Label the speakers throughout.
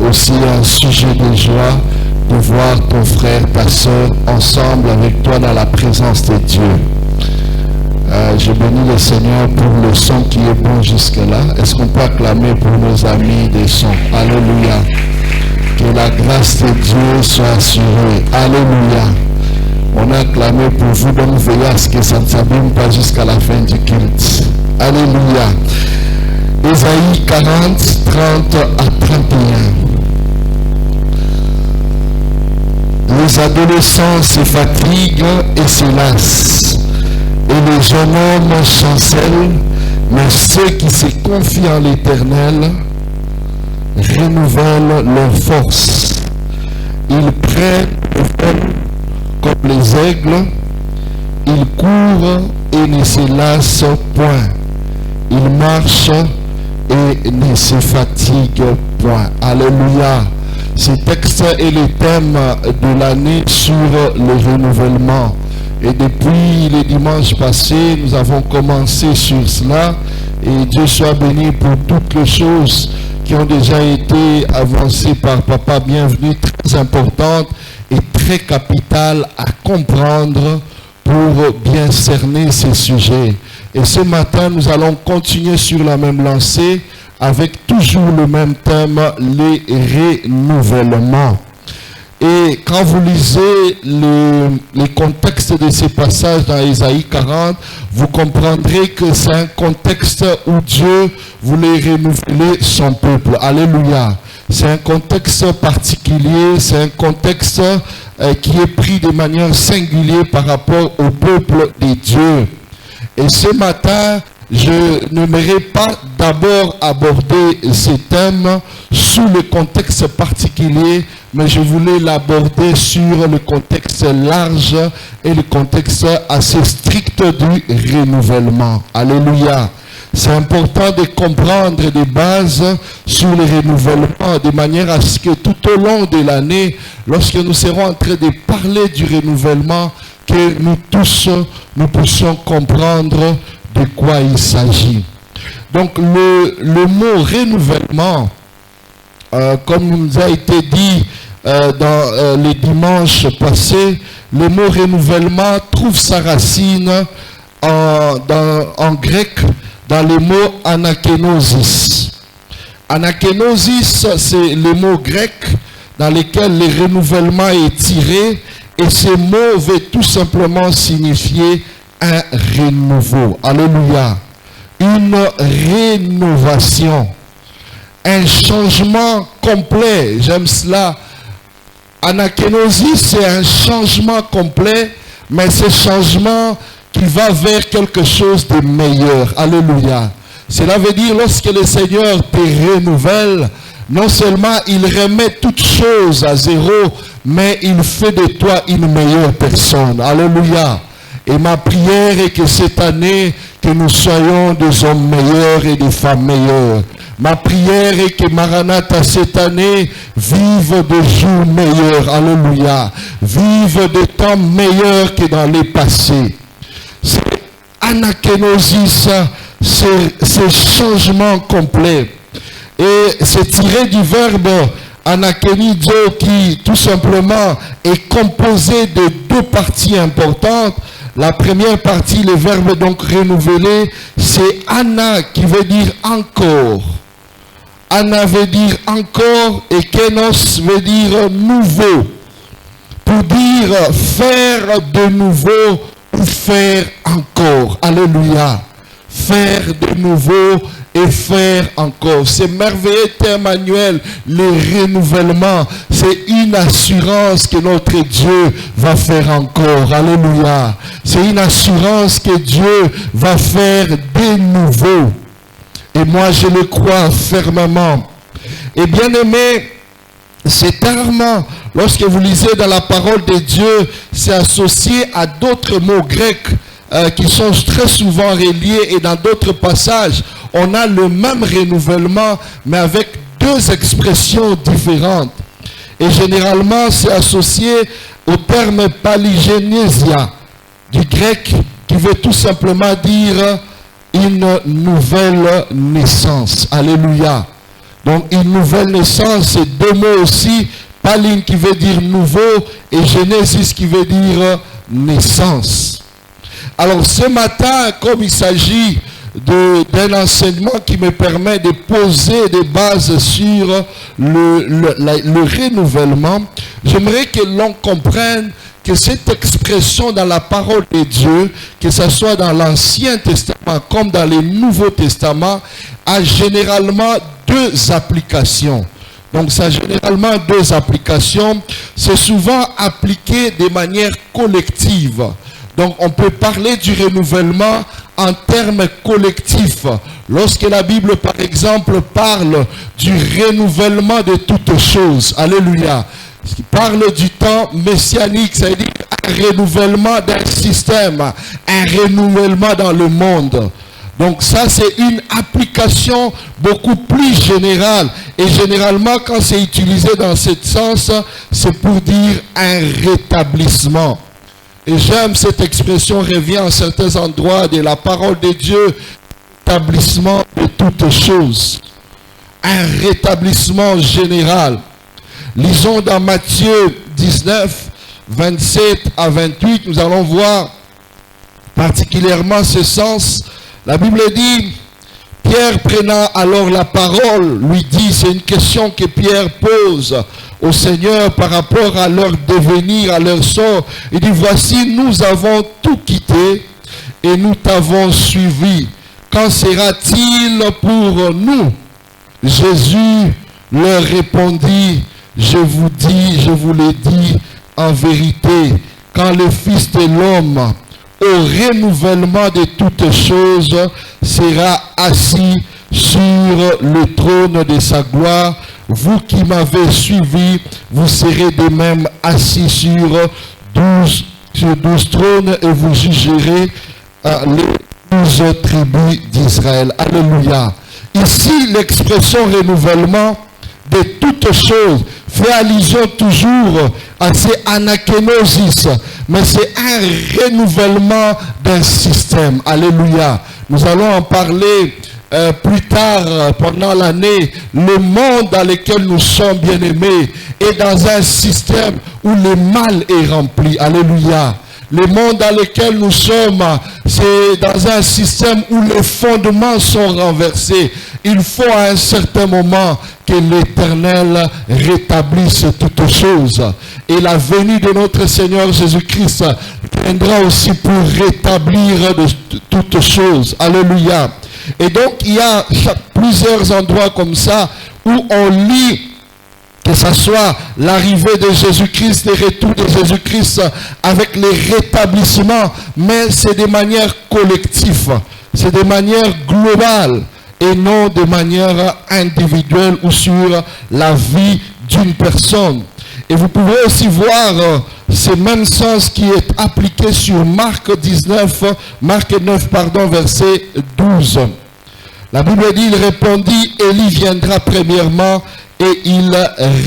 Speaker 1: aussi un sujet de joie de voir ton frère, ta soeur ensemble avec toi dans la présence de Dieu. Je bénis le Seigneur pour le son qui est bon jusque-là. Est-ce qu'on peut acclamer pour nos amis des sons? Alléluia. Que la grâce de Dieu soit assurée. Alléluia. On a acclamé pour vous, donc veillez à ce que ça ne s'abîme pas jusqu'à la fin du culte. Alléluia. Ésaïe 40, 30 à 31. Les adolescents se fatiguent et se lassent, et les jeunes hommes chancellent, mais ceux qui se confient en l'Éternel renouvellent leur force. Ils prennent le vol comme les aigles, ils courent et ne se lassent point. Ils marchent et ne se fatiguent point. Alléluia. Ce texte est le thème de l'année sur le renouvellement. Et depuis les dimanches passés, nous avons commencé sur cela. Et Dieu soit béni pour toutes les choses qui ont déjà été avancées par Papa. Bienvenue, très importante et très capitale à comprendre pour bien cerner ces sujets. Et ce matin, nous allons continuer sur la même lancée avec toujours le même thème, les renouvellements. Et quand vous lisez les contextes de ces passages dans Ésaïe 40, vous comprendrez que c'est un contexte où Dieu voulait renouveler son peuple. Alléluia. C'est un contexte particulier, c'est un contexte qui est pris de manière singulière par rapport au peuple de Dieu. Et ce matin, je n'aimerais pas d'abord aborder ce thème sous le contexte particulier, mais je voulais l'aborder sur le contexte large et le contexte assez strict du renouvellement. Alléluia. C'est important de comprendre des bases sur le renouvellement, de manière à ce que tout au long de l'année, lorsque nous serons en train de parler du renouvellement, que nous tous, nous puissions comprendre de quoi il s'agit. Donc le mot renouvellement, comme nous a été dit dans les dimanches passés, le mot renouvellement trouve sa racine en grec dans le mot anakenosis. Anakenosis, c'est le mot grec dans lequel le renouvellement est tiré, et ce mot veut tout simplement signifier un renouveau. Alléluia. Une rénovation. Un changement complet. J'aime cela. Anakenosis, c'est un changement complet, mais ce changement qui va vers quelque chose de meilleur. Alléluia. Cela veut dire lorsque le Seigneur te renouvelle, non seulement il remet toutes choses à zéro, mais il fait de toi une meilleure personne. Alléluia. Et ma prière est que cette année, que nous soyons des hommes meilleurs et des femmes meilleures. Ma prière est que Maranatha cette année vive des jours meilleurs. Alléluia. Vive des temps meilleurs que dans les passés. C'est anakenosis, c'est changement complet. Et c'est tiré du verbe anakenizo qui tout simplement est composé de deux parties importantes. La première partie, le verbe donc renouvelé, c'est ana qui veut dire encore. Ana veut dire encore et kenos veut dire nouveau. Pour dire faire de nouveau ou faire encore. Alléluia. Faire de nouveau et faire encore. C'est merveilleux terme manuel, le renouvellement. C'est une assurance que notre Dieu va faire encore. Alléluia. C'est une assurance que Dieu va faire de nouveau. Et moi, je le crois fermement. Et bien aimé, ce terme, lorsque vous lisez dans la parole de Dieu, c'est associé à d'autres mots grecs qui sont très souvent reliés, et dans d'autres passages, on a le même renouvellement, mais avec deux expressions différentes. Et généralement, c'est associé au terme palygénésia, du grec, qui veut tout simplement dire une nouvelle naissance. Alléluia. Donc une nouvelle naissance, c'est deux mots aussi, Paline qui veut dire nouveau et Genesis qui veut dire naissance. Alors ce matin, comme il s'agit d'un enseignement qui me permet de poser des bases sur le renouvellement, j'aimerais que l'on comprenne que cette expression dans la parole de Dieu, que ce soit dans l'Ancien Testament comme dans le Nouveau Testament, a généralement deux applications. Donc ça a généralement deux applications. C'est souvent appliqué de manière collective. Donc on peut parler du renouvellement en termes collectifs. Lorsque la Bible, par exemple, parle du renouvellement de toutes choses, alléluia, qui parle du temps messianique, c'est-à-dire un renouvellement d'un système, un renouvellement dans le monde. Donc ça, c'est une application beaucoup plus générale. Et généralement, quand c'est utilisé dans ce sens, c'est pour dire un rétablissement. Et j'aime cette expression, revient à certains endroits de la parole de Dieu, rétablissement de toutes choses. Un rétablissement général. Lisons dans Matthieu 19, 27 à 28, nous allons voir particulièrement ce sens. La Bible dit, Pierre prenant alors la parole, lui dit, c'est une question que Pierre pose au Seigneur par rapport à leur devenir, à leur sort. Il dit, voici, nous avons tout quitté et nous t'avons suivi. Qu'en sera-t-il pour nous? Jésus leur répondit, je vous l'ai dit en vérité, quand le Fils de l'homme, au renouvellement de toutes choses, sera assis sur le trône de sa gloire, vous qui m'avez suivi, vous serez de même assis sur 12 trônes et vous jugerez les 12 tribus d'Israël. Alléluia. Ici, l'expression renouvellement de toutes choses fait allusion toujours à ces anakenosis, mais c'est un renouvellement d'un système. Alléluia. Nous allons en parler plus tard pendant l'année. Le monde dans lequel nous sommes bien-aimés est dans un système où le mal est rempli. Alléluia. Le monde dans lequel nous sommes, c'est dans un système où les fondements sont renversés. Il faut à un certain moment que l'Éternel rétablisse toutes choses. Et la venue de notre Seigneur Jésus-Christ viendra aussi pour rétablir toutes choses. Alléluia. Et donc, il y a plusieurs endroits comme ça où on lit que ce soit l'arrivée de Jésus-Christ, le retour de Jésus-Christ avec les rétablissements, mais c'est de manière collective, c'est de manière globale et non de manière individuelle ou sur la vie d'une personne. Et vous pouvez aussi voir ce même sens qui est appliqué sur Marc 9, verset 12. La Bible dit, il répondit, Élie viendra premièrement et il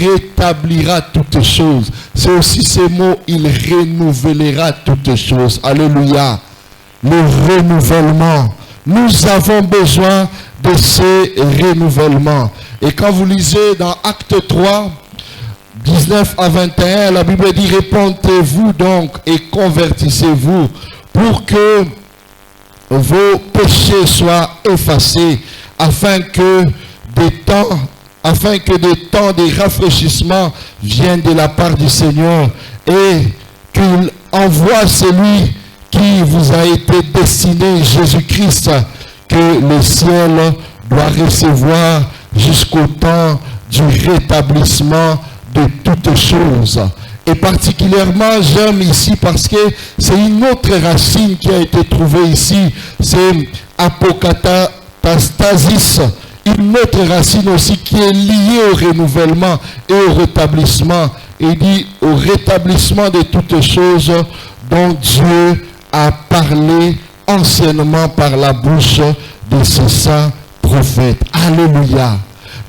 Speaker 1: rétablira toutes choses. C'est aussi ces mots, il renouvellera toutes choses. Alléluia. Le renouvellement. Nous avons besoin de ces renouvellements. Et quand vous lisez dans Acte 3, 19 à 21, la Bible dit, répentez-vous donc et convertissez-vous pour que vos péchés soient effacés, afin que des temps de rafraîchissement viennent de la part du Seigneur et qu'il envoie celui qui vous a été destiné, Jésus-Christ, que le ciel doit recevoir jusqu'au temps du rétablissement de toutes choses. Et particulièrement, j'aime ici parce que c'est une autre racine qui a été trouvée ici, c'est apokatastasis. Une autre racine aussi qui est liée au renouvellement et au rétablissement. Il dit au rétablissement de toutes choses dont Dieu a parlé anciennement par la bouche de ses saints prophètes. Alléluia.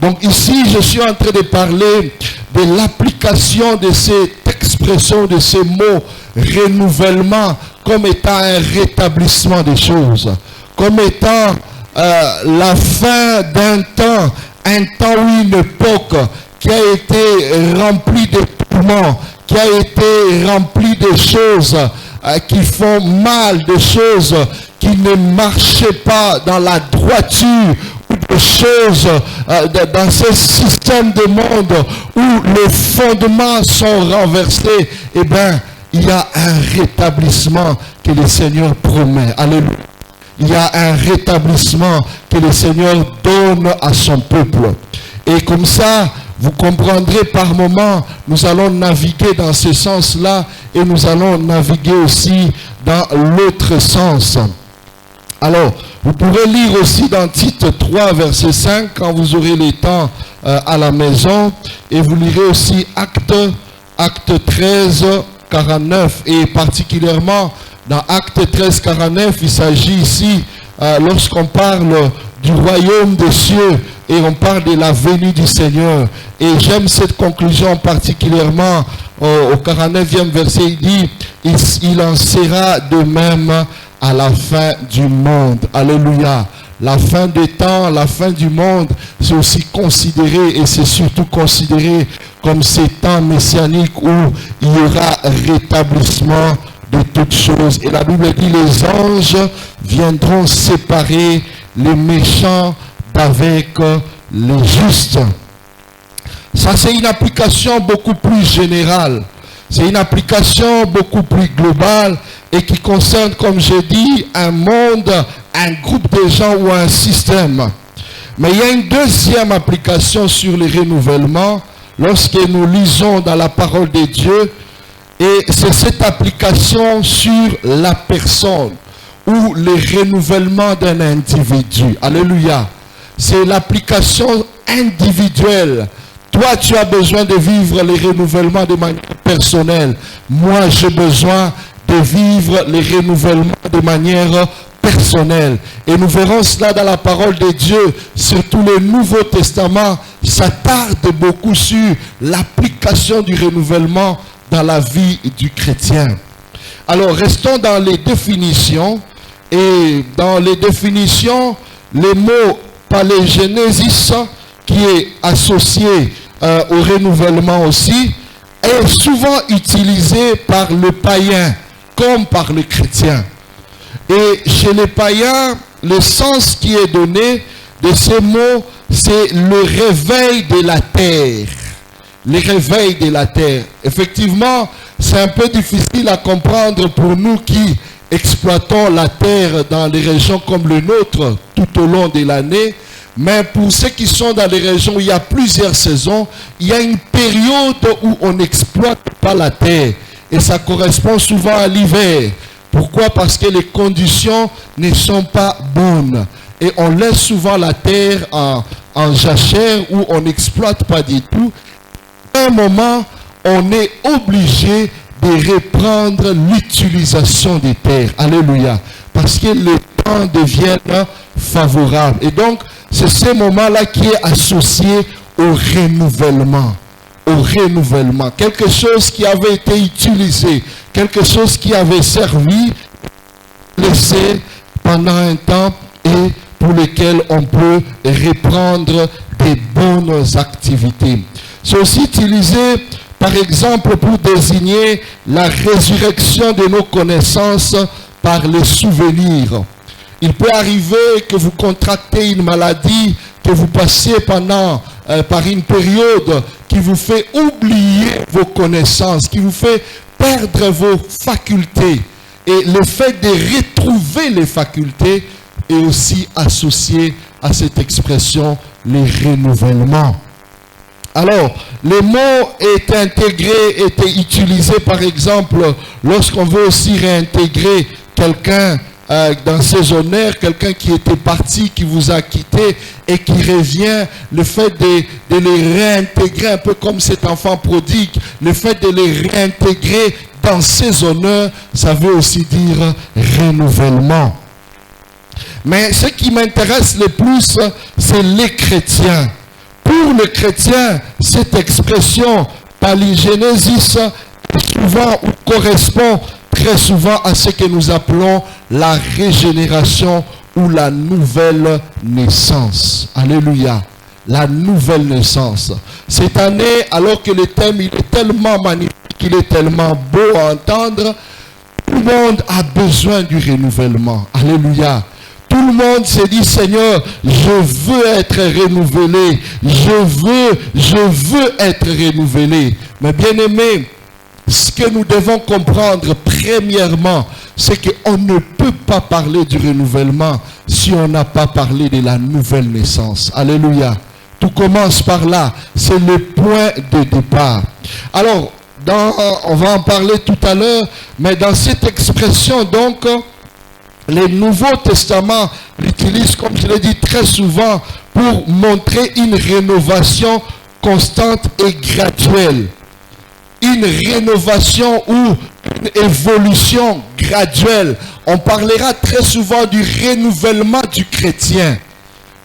Speaker 1: Donc ici, je suis en train de parler de l'application de cette expression, de ces mots renouvellement, comme étant un rétablissement des choses, comme étant la fin d'un temps, un temps ou une époque qui a été remplie de tourments, qui a été remplie de choses qui font mal, de choses qui ne marchaient pas dans la droiture, ou de choses dans ce système de monde où les fondements sont renversés, eh bien, il y a un rétablissement que le Seigneur promet. Alléluia. Il y a un rétablissement que le Seigneur donne à son peuple. Et comme ça, vous comprendrez par moment, nous allons naviguer dans ce sens-là et nous allons naviguer aussi dans l'autre sens. Alors, vous pourrez lire aussi dans Tite 3, verset 5, quand vous aurez le temps à la maison. Et vous lirez aussi Acte 13, 49. Et particulièrement, dans Acte 13, 49, il s'agit ici, lorsqu'on parle du royaume des cieux, et on parle de la venue du Seigneur. Et j'aime cette conclusion particulièrement au 49e verset. Il dit, il en sera de même à la fin du monde. Alléluia. La fin des temps, la fin du monde, c'est aussi considéré, et c'est surtout considéré comme ces temps messianiques où il y aura rétablissement de toutes choses. Et la Bible dit, les anges viendront séparer les méchants d'avec les justes. Ça, c'est une application beaucoup plus générale. C'est une application beaucoup plus globale et qui concerne, comme j'ai dit, un monde, un groupe de gens ou un système. Mais il y a une deuxième application sur les renouvellements lorsque nous lisons dans la parole de Dieu, et c'est cette application sur la personne ou le renouvellement d'un individu. Alléluia. C'est l'application individuelle. Toi, tu as besoin de vivre les renouvellements de manière personnelle. Moi, j'ai besoin de vivre les renouvellements de manière personnelle. Et nous verrons cela dans la parole de Dieu. Surtout le Nouveau Testament s'attarde beaucoup sur l'application du renouvellement dans la vie du chrétien. Alors, restons dans les définitions. Et dans les définitions, le mot palégénésis, qui est associé au renouvellement aussi, est souvent utilisé par le païen comme par le chrétien. Et chez les païens, le sens qui est donné de ces mots, c'est le réveil de la terre. Le réveil de la terre. Effectivement, c'est un peu difficile à comprendre pour nous qui exploitons la terre dans les régions comme le nôtre tout au long de l'année. Mais pour ceux qui sont dans les régions où il y a plusieurs saisons, il y a une période où on n'exploite pas la terre. Et ça correspond souvent à l'hiver. Pourquoi? Parce que les conditions ne sont pas bonnes. Et on laisse souvent la terre en jachère où on n'exploite pas du tout. À un moment, on est obligé de reprendre l'utilisation des terres. Alléluia. Parce que les temps deviennent favorables. Et donc, c'est ce moment-là qui est associé au renouvellement. Au renouvellement. Quelque chose qui avait été utilisé, quelque chose qui avait servi, laissé pendant un temps et pour lequel on peut reprendre des bonnes activités. C'est aussi utilisé, par exemple, pour désigner la résurrection de nos connaissances par les souvenirs. Il peut arriver que vous contractez une maladie, que vous passez par une période qui vous fait oublier vos connaissances, qui vous fait perdre vos facultés. Et le fait de retrouver les facultés est aussi associé à cette expression, les renouvellements. Alors, le mot est intégré, était utilisé par exemple lorsqu'on veut aussi réintégrer quelqu'un dans ses honneurs, quelqu'un qui était parti, qui vous a quitté et qui revient, le fait de les réintégrer un peu comme cet enfant prodigue, le fait de les réintégrer dans ses honneurs, ça veut aussi dire renouvellement. Mais ce qui m'intéresse le plus, c'est les chrétiens. Pour le chrétien, cette expression palygénésis souvent correspond très souvent à ce que nous appelons la régénération ou la nouvelle naissance. Alléluia. la nouvelle naissance. Cette année, alors que le thème il est tellement magnifique, il est tellement beau à entendre, tout le monde a besoin du renouvellement. Alléluia. Tout le monde s'est dit, Seigneur, je veux être renouvelé. Je veux être renouvelé. Mais bien aimé, ce que nous devons comprendre premièrement, c'est qu'on ne peut pas parler du renouvellement si on n'a pas parlé de la nouvelle naissance. Alléluia. Tout commence par là. C'est le point de départ. Alors, on va en parler tout à l'heure, mais dans cette expression, donc, les Nouveaux Testaments l'utilisent, comme je l'ai dit très souvent, pour montrer une rénovation constante et graduelle. Une rénovation ou une évolution graduelle. On parlera très souvent du renouvellement du chrétien.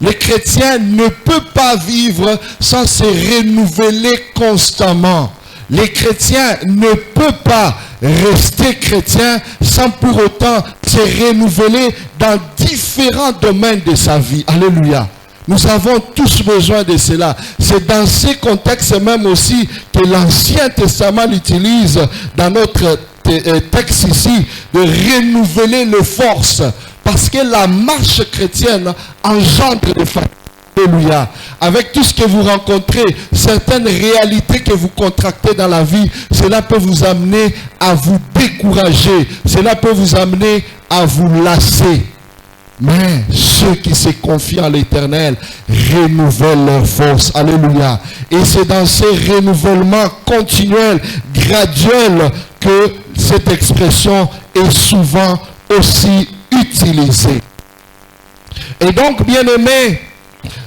Speaker 1: Le chrétien ne peut pas vivre sans se renouveler constamment. Les chrétiens ne peuvent pas rester chrétiens sans pour autant se renouveler dans différents domaines de sa vie. Alléluia. Nous avons tous besoin de cela. C'est dans ces contextes même aussi que l'Ancien Testament utilise dans notre texte ici de renouveler les forces. Parce que la marche chrétienne engendre des fatigues. Alléluia. Avec tout ce que vous rencontrez, certaines réalités que vous contractez dans la vie, cela peut vous amener à vous décourager. Cela peut vous amener à vous lasser. Mais ceux qui se confient en l'Éternel renouvellent leur force. Alléluia. Et c'est dans ces renouvellements continuels, graduels, que cette expression est souvent aussi utilisée. Et donc, bien aimé,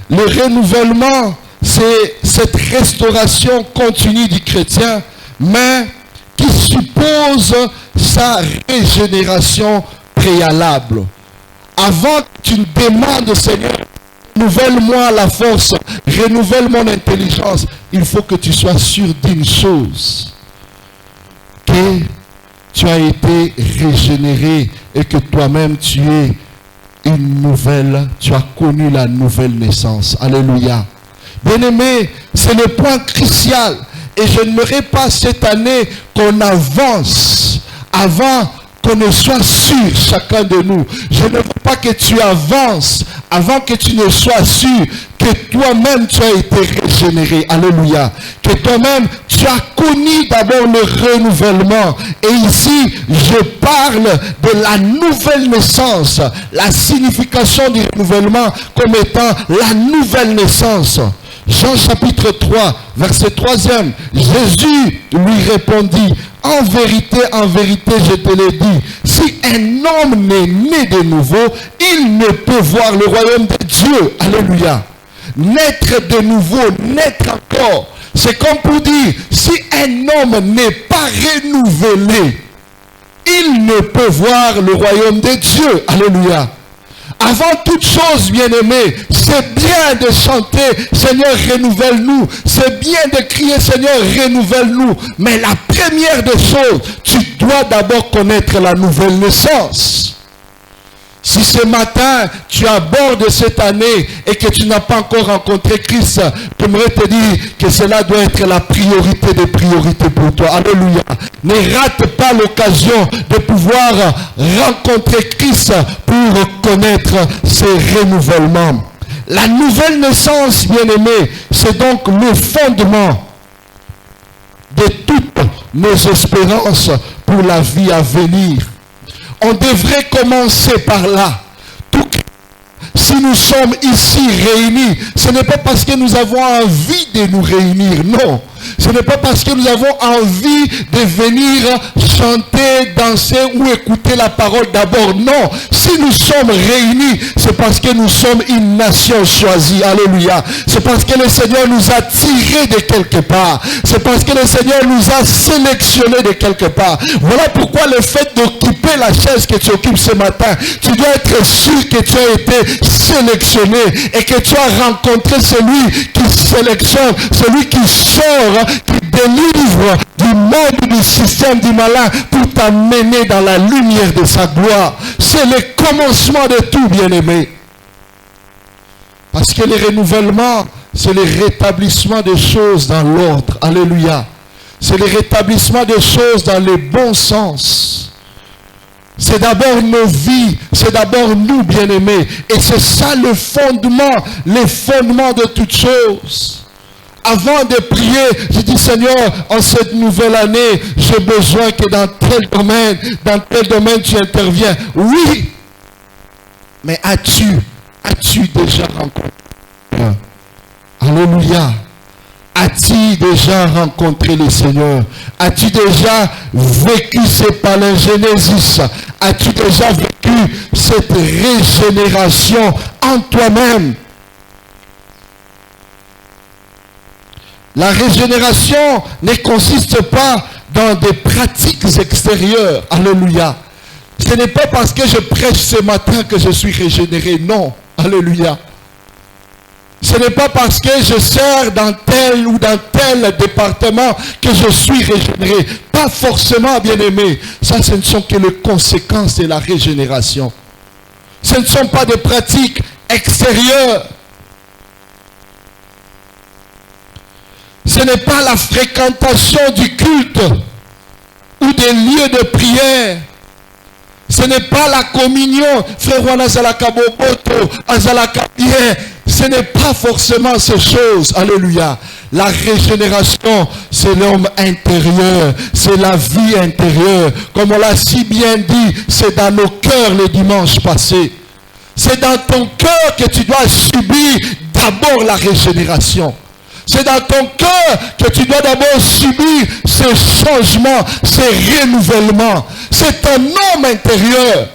Speaker 1: le renouvellement, c'est cette restauration continue du chrétien, mais qui suppose sa régénération préalable. Avant que tu demandes, Seigneur, renouvelle-moi la force, renouvelle mon intelligence, il faut que tu sois sûr d'une chose, que tu as été régénéré et que toi-même tu es une nouvelle, tu as connu la nouvelle naissance. Alléluia. Bien-aimé, c'est le point crucial. Et je n'aimerais pas cette année qu'on avance avant qu'on ne soit sûr, chacun de nous. Je ne veux pas que tu avances avant que tu ne sois sûr que toi-même tu as été régénéré. Alléluia. Que toi-même tu as connu d'abord le renouvellement. Et ici, je parle de la nouvelle naissance. La signification du renouvellement comme étant la nouvelle naissance. Jean chapitre 3, verset 3e. Jésus lui répondit, en vérité, je te l'ai dit, si un homme n'est né de nouveau, il ne peut voir le royaume de Dieu. Alléluia. Naître de nouveau, naître encore. C'est comme pour dire, si un homme n'est pas renouvelé, il ne peut voir le royaume de Dieu. Alléluia. Avant toute chose, bien-aimé, c'est bien de chanter, Seigneur, renouvelle-nous. C'est bien de crier, Seigneur, renouvelle-nous. Mais la première des choses, tu dois d'abord connaître la nouvelle naissance. Si ce matin, tu abordes cette année et que tu n'as pas encore rencontré Christ, j'aimerais te dire que cela doit être la priorité des priorités pour toi. Alléluia. Ne rate pas l'occasion de pouvoir rencontrer Christ pour connaître ces renouvellements. La nouvelle naissance, bien-aimé, c'est donc le fondement de toutes nos espérances pour la vie à venir. On devrait commencer par là. Si nous sommes ici réunis, ce n'est pas parce que nous avons envie de nous réunir, non. Ce n'est pas parce que nous avons envie de venir chanter, danser ou écouter la parole d'abord, non. Si nous sommes réunis, c'est parce que nous sommes une nation choisie, alléluia. C'est parce que le Seigneur nous a tirés de quelque part. C'est parce que le Seigneur nous a sélectionnés de quelque part. Voilà pourquoi le fait d'occuper la chaise que tu occupes ce matin, tu dois être sûr que tu as été sélectionné et que tu as rencontré celui qui sélectionne, celui qui sort, qui délivre du monde, du système du malin pour t'amener dans la lumière de sa gloire. C'est le commencement de tout, bien-aimé. Parce que le renouvellement c'est le rétablissement des choses dans l'ordre. Alléluia. C'est le rétablissement des choses dans le bon sens. C'est d'abord nos vies, c'est d'abord nous, bien-aimés. Et c'est ça le fondement de toutes choses. Avant de prier, je dis Seigneur, en cette nouvelle année, j'ai besoin que dans tel domaine tu interviens. Oui, mais as-tu déjà rencontré? Alléluia. As-tu déjà rencontré le Seigneur? As-tu déjà vécu ces palingénésis? As-tu déjà vécu cette régénération en toi-même? La régénération ne consiste pas dans des pratiques extérieures. Alléluia. Ce n'est pas parce que je prêche ce matin que je suis régénéré. Non. Alléluia. Ce n'est pas parce que je sers dans tel ou dans tel département que je suis régénéré. Pas forcément, bien-aimé. Ça, ce ne sont que les conséquences de la régénération. Ce ne sont pas des pratiques extérieures. Ce n'est pas la fréquentation du culte ou des lieux de prière. Ce n'est pas la communion. Frère Wana Zalaka Boboto, Azalaka bien. Ce n'est pas forcément ces choses. Alléluia. La régénération, c'est l'homme intérieur. C'est la vie intérieure. Comme on l'a si bien dit, c'est dans nos cœurs le dimanche passé. C'est dans ton cœur que tu dois subir d'abord la régénération. C'est dans ton cœur que tu dois d'abord subir ces changements, ces renouvellements. C'est ton homme intérieur.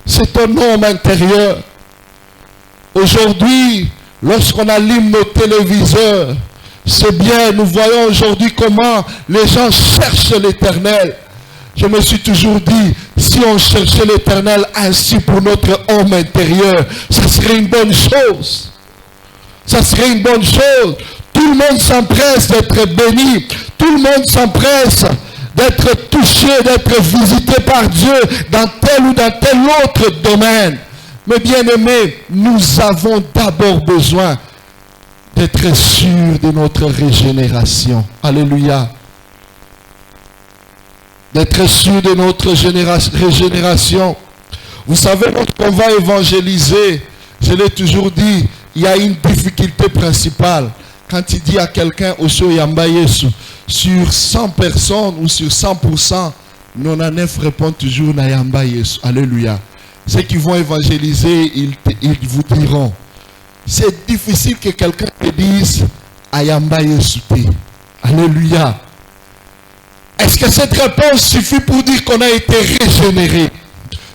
Speaker 1: C'est ton homme intérieur. Aujourd'hui, lorsqu'on allume nos téléviseurs, c'est bien, nous voyons aujourd'hui comment les gens cherchent l'Éternel. Je me suis toujours dit, si on cherchait l'Éternel ainsi pour notre homme intérieur, ça serait une bonne chose. Ça serait une bonne chose. Tout le monde s'empresse d'être béni. Tout le monde s'empresse d'être touché, d'être visité par Dieu dans tel ou dans tel autre domaine. Mais bien aimés, nous avons d'abord besoin d'être sûrs de notre régénération. Alléluia. D'être sûrs de notre régénération. Vous savez, lorsqu'on va évangéliser, je l'ai toujours dit, il y a une difficulté principale. Quand il dit à quelqu'un, sur 100 personnes ou sur 100%, 99 répondent toujours Nayamba Yesu. Alléluia. Ceux qui vont évangéliser, ils vous diront, c'est difficile que quelqu'un te dise Ayamba Yesu. Alléluia. Est-ce que cette réponse suffit pour dire qu'on a été régénéré?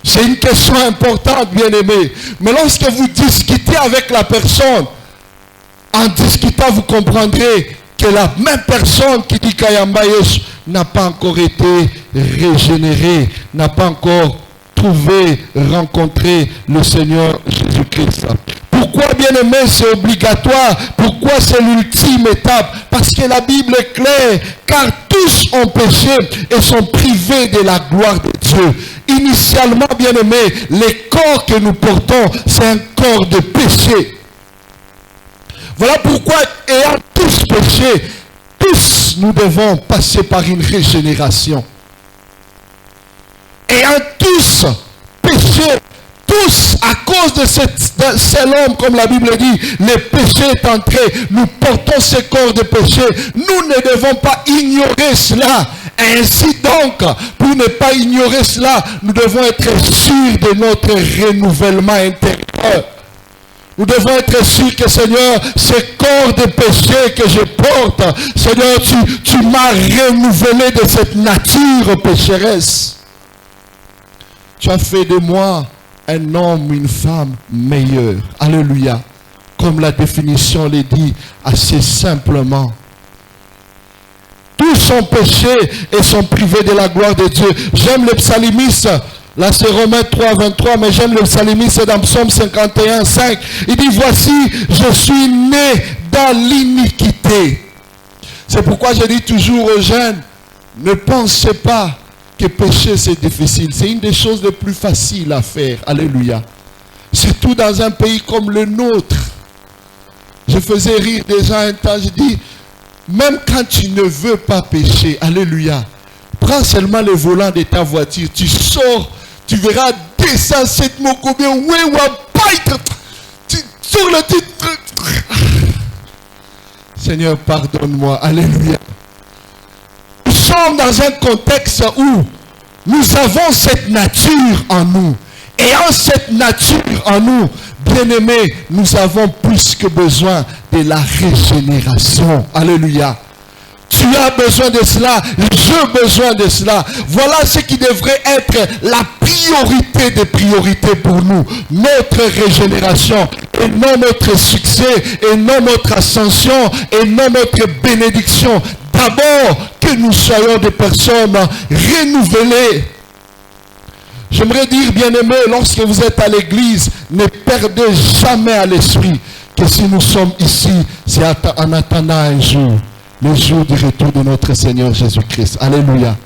Speaker 1: C'est une question importante, bien-aimé. Mais lorsque vous discutez avec la personne, en discutant, vous comprendrez que la même personne qui dit qu'Ayamba Yesu n'a pas encore été régénérée, n'a pas encore rencontré le Seigneur Jésus-Christ. Pourquoi, bien-aimé, c'est obligatoire? Pourquoi c'est l'ultime étape? Parce que la Bible est claire, car tous ont péché et sont privés de la gloire de Dieu. Initialement, bien-aimé, le corps que nous portons, c'est un corps de péché. Voilà pourquoi, ayant tous péché, tous nous devons passer par une régénération. Ayant tous péché, tous à cause de cet homme, comme la Bible dit, le péché est entré. Nous portons ce corps de péché. Nous ne devons pas ignorer cela. Ainsi donc, pour ne pas ignorer cela, nous devons être sûrs de notre renouvellement intérieur. Nous devons être sûrs que, Seigneur, ce corps de péché que je porte, Seigneur, tu m'as renouvelé de cette nature pécheresse. Tu as fait de moi un homme, une femme meilleure. Alléluia. Comme la définition le dit assez simplement. Tous ont péché et sont privés de la gloire de Dieu. J'aime le psalimiste. Là, c'est Romains 3, 23, mais j'aime le psalimiste dans Psaume 51, 5. Il dit, voici, je suis né dans l'iniquité. C'est pourquoi je dis toujours aux jeunes, ne pensez pas que pécher c'est difficile. C'est une des choses les plus faciles à faire. Alléluia. Surtout dans un pays comme le nôtre. Je faisais rire des gens un temps, je dis, même quand tu ne veux pas pécher, alléluia, prends seulement le volant de ta voiture, tu sors, tu verras 207 mots combien, sur le titre. Seigneur, pardonne-moi, alléluia. Nous sommes dans un contexte où nous avons cette nature en nous. Et en cette nature en nous, bien-aimés, nous avons plus que besoin de la régénération. Alléluia. Tu as besoin de cela, j'ai besoin de cela. Voilà ce qui devrait être la priorité des priorités pour nous. Notre régénération, et non notre succès, et non notre ascension, et non notre bénédiction. D'abord, que nous soyons des personnes renouvelées. J'aimerais dire, bien-aimés, lorsque vous êtes à l'église, ne perdez jamais à l'esprit que si nous sommes ici, c'est en attendant un jour, le jour du retour de notre Seigneur Jésus-Christ. Alléluia.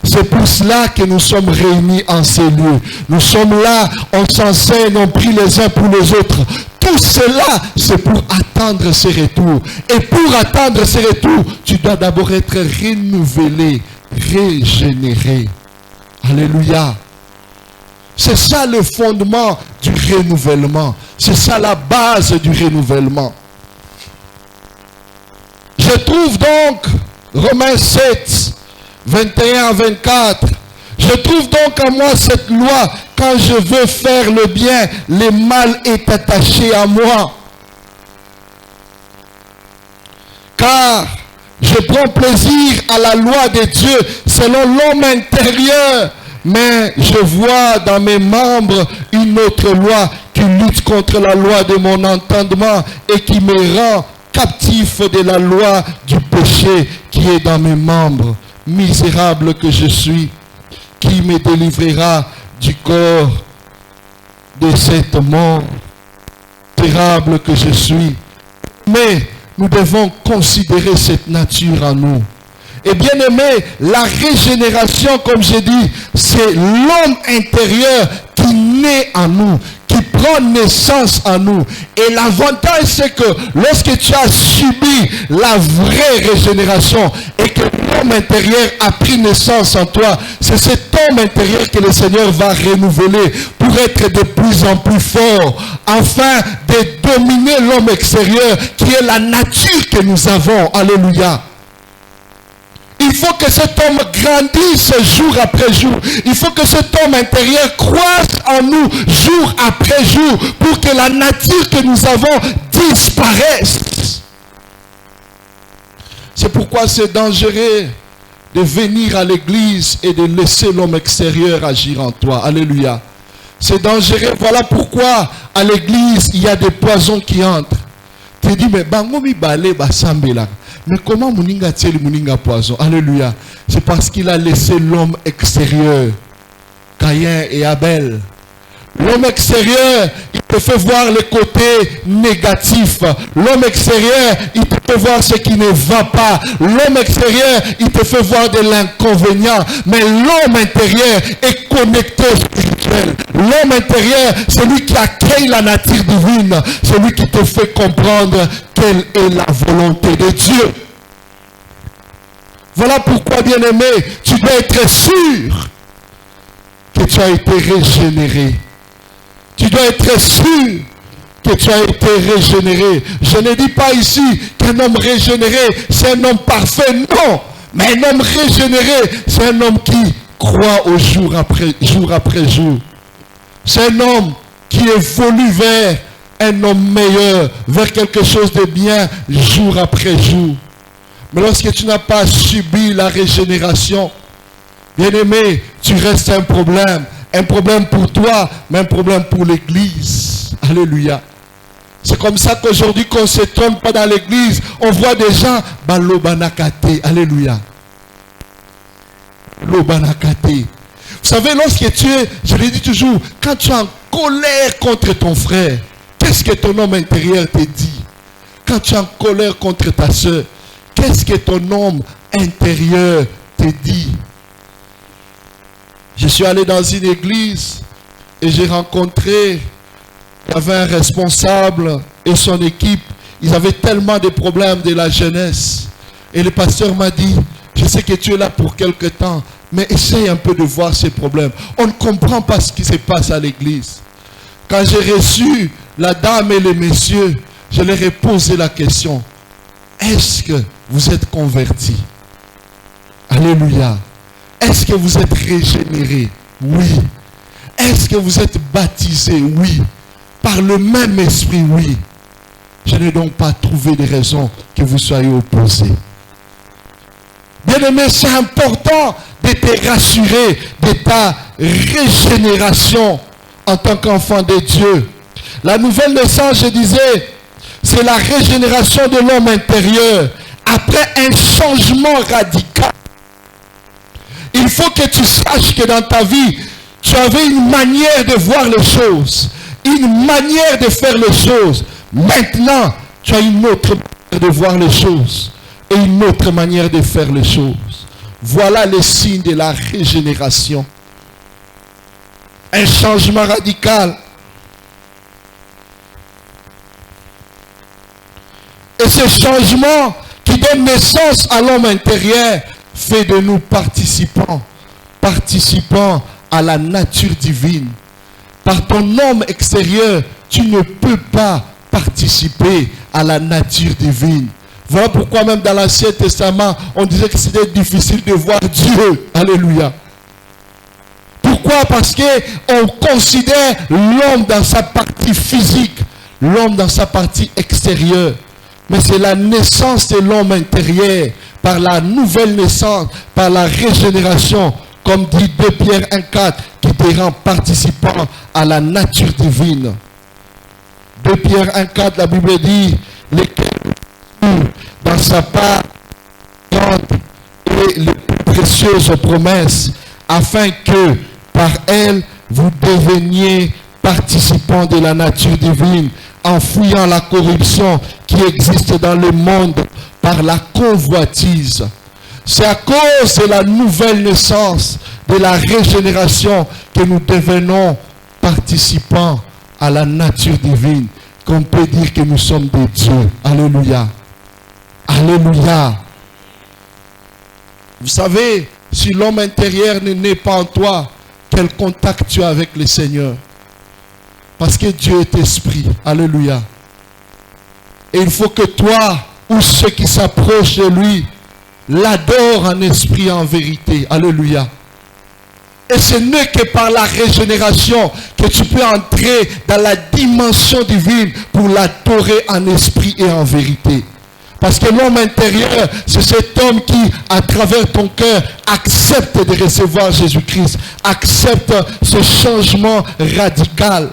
Speaker 1: C'est pour cela que nous sommes réunis en ces lieux. Nous sommes là, on s'enseigne, on prie les uns pour les autres. Tout cela, c'est pour attendre ce retour. Et pour attendre ce retour, tu dois d'abord être renouvelé, régénéré. Alléluia. C'est ça le fondement du renouvellement. C'est ça la base du renouvellement. Je trouve donc, Romains 7, 21 à 24, je trouve donc en moi cette loi, quand je veux faire le bien, le mal est attaché à moi. Car je prends plaisir à la loi de Dieu selon l'homme intérieur. Mais je vois dans mes membres une autre loi qui lutte contre la loi de mon entendement et qui me rend captif de la loi du péché qui est dans mes membres. Misérable que je suis, qui me délivrera du corps de cette mort? Misérable que je suis. Mais nous devons considérer cette nature en nous. Et bien aimé, la régénération, comme j'ai dit, c'est l'homme intérieur qui naît en nous, qui prend naissance en nous. Et l'avantage, c'est que lorsque tu as subi la vraie régénération et que l'homme intérieur a pris naissance en toi, c'est cet homme intérieur que le Seigneur va renouveler pour être de plus en plus fort, afin de dominer l'homme extérieur qui est la nature que nous avons. Alléluia. Il faut que cet homme grandisse jour après jour. Il faut que cet homme intérieur croisse en nous jour après jour pour que la nature que nous avons disparaisse. C'est pourquoi c'est dangereux de venir à l'église et de laisser l'homme extérieur agir en toi. Alléluia. C'est dangereux. Voilà pourquoi à l'église il y a des poisons qui entrent. Tu dis, mais bangomi balé basambela. Mais comment Mouninga tient Mouninga poison? Alléluia. C'est parce qu'il a laissé l'homme extérieur, Caïn et Abel. L'homme extérieur, il te fait voir le côté négatif. L'homme extérieur, il te fait voir ce qui ne va pas. L'homme extérieur, il te fait voir de l'inconvénient. Mais l'homme intérieur est connecté au spirituel. L'homme intérieur, c'est lui qui accueille la nature divine. C'est lui qui te fait comprendre quelle est la volonté de Dieu. Voilà pourquoi, bien-aimé, tu dois être sûr que tu as été régénéré. Tu dois être sûr que tu as été régénéré. Je ne dis pas ici qu'un homme régénéré, c'est un homme parfait. Non. Mais un homme régénéré, c'est un homme qui croit au jour après jour. C'est un homme qui évolue vers un homme meilleur, vers quelque chose de bien jour après jour. Mais lorsque tu n'as pas subi la régénération, bien-aimé, tu restes un problème. Un problème pour toi, mais un problème pour l'église. Alléluia. C'est comme ça qu'aujourd'hui, qu'on ne se trompe pas dans l'église, on voit des gens, balobanakate. Alléluia. Lobanakate. Vous savez, lorsque tu es, je le dis toujours, quand tu es en colère contre ton frère, qu'est-ce que ton homme intérieur te dit? Quand tu es en colère contre ta soeur, qu'est-ce que ton homme intérieur te dit? Je suis allé dans une église et j'ai rencontré, il y avait un responsable et son équipe ils avaient tellement de problèmes de la jeunesse. Et le pasteur m'a dit, je sais que tu es là pour quelque temps, mais essaye un peu de voir ces problèmes. On ne comprend pas ce qui se passe à l'église. Quand j'ai reçu la dame et les messieurs, je leur ai posé la question, est-ce que vous êtes convertis? Alléluia. Est-ce que vous êtes régénérés? Oui. Est-ce que vous êtes baptisés? Oui. Par le même esprit? Oui. Je n'ai donc pas trouvé de raison que vous soyez opposés. Bien-aimé, c'est important de te rassurer de ta régénération en tant qu'enfant de Dieu. La nouvelle naissance, je disais, c'est la régénération de l'homme intérieur après un changement radical. Il faut que tu saches que dans ta vie, tu avais une manière de voir les choses, une manière de faire les choses. Maintenant, tu as une autre manière de voir les choses et une autre manière de faire les choses. Voilà les signes de la régénération. Un changement radical. Et ce changement qui donne naissance à l'homme intérieur fait de nous participants à la nature divine. Par ton homme extérieur, tu ne peux pas participer à la nature divine. Voilà pourquoi même dans l'Ancien Testament, on disait que c'était difficile de voir Dieu. Alléluia. Pourquoi? Parce qu'on considère l'homme dans sa partie physique, l'homme dans sa partie extérieure. Mais c'est la naissance de l'homme intérieur, par la nouvelle naissance, par la régénération, comme dit 2 Pierre 1,4, qui te rend participant à la nature divine. 2 Pierre 1,4, la Bible dit, lesquels dans sa part et les précieuses promesses, afin que par elles vous deveniez participants de la nature divine, en fuyant la corruption qui existe dans le monde par la convoitise. C'est à cause de la nouvelle naissance, de la régénération, que nous devenons participants à la nature divine, qu'on peut dire que nous sommes des dieux. Alléluia. Alléluia. Vous savez, si l'homme intérieur ne naît pas en toi, quel contact tu as avec le Seigneur? Parce que Dieu est esprit. Alléluia. Et il faut que toi, ou ceux qui s'approchent de lui, l'adorent en esprit et en vérité. Alléluia. Et ce n'est que par la régénération que tu peux entrer dans la dimension divine pour l'adorer en esprit et en vérité. Parce que l'homme intérieur, c'est cet homme qui, à travers ton cœur, accepte de recevoir Jésus-Christ, accepte ce changement radical.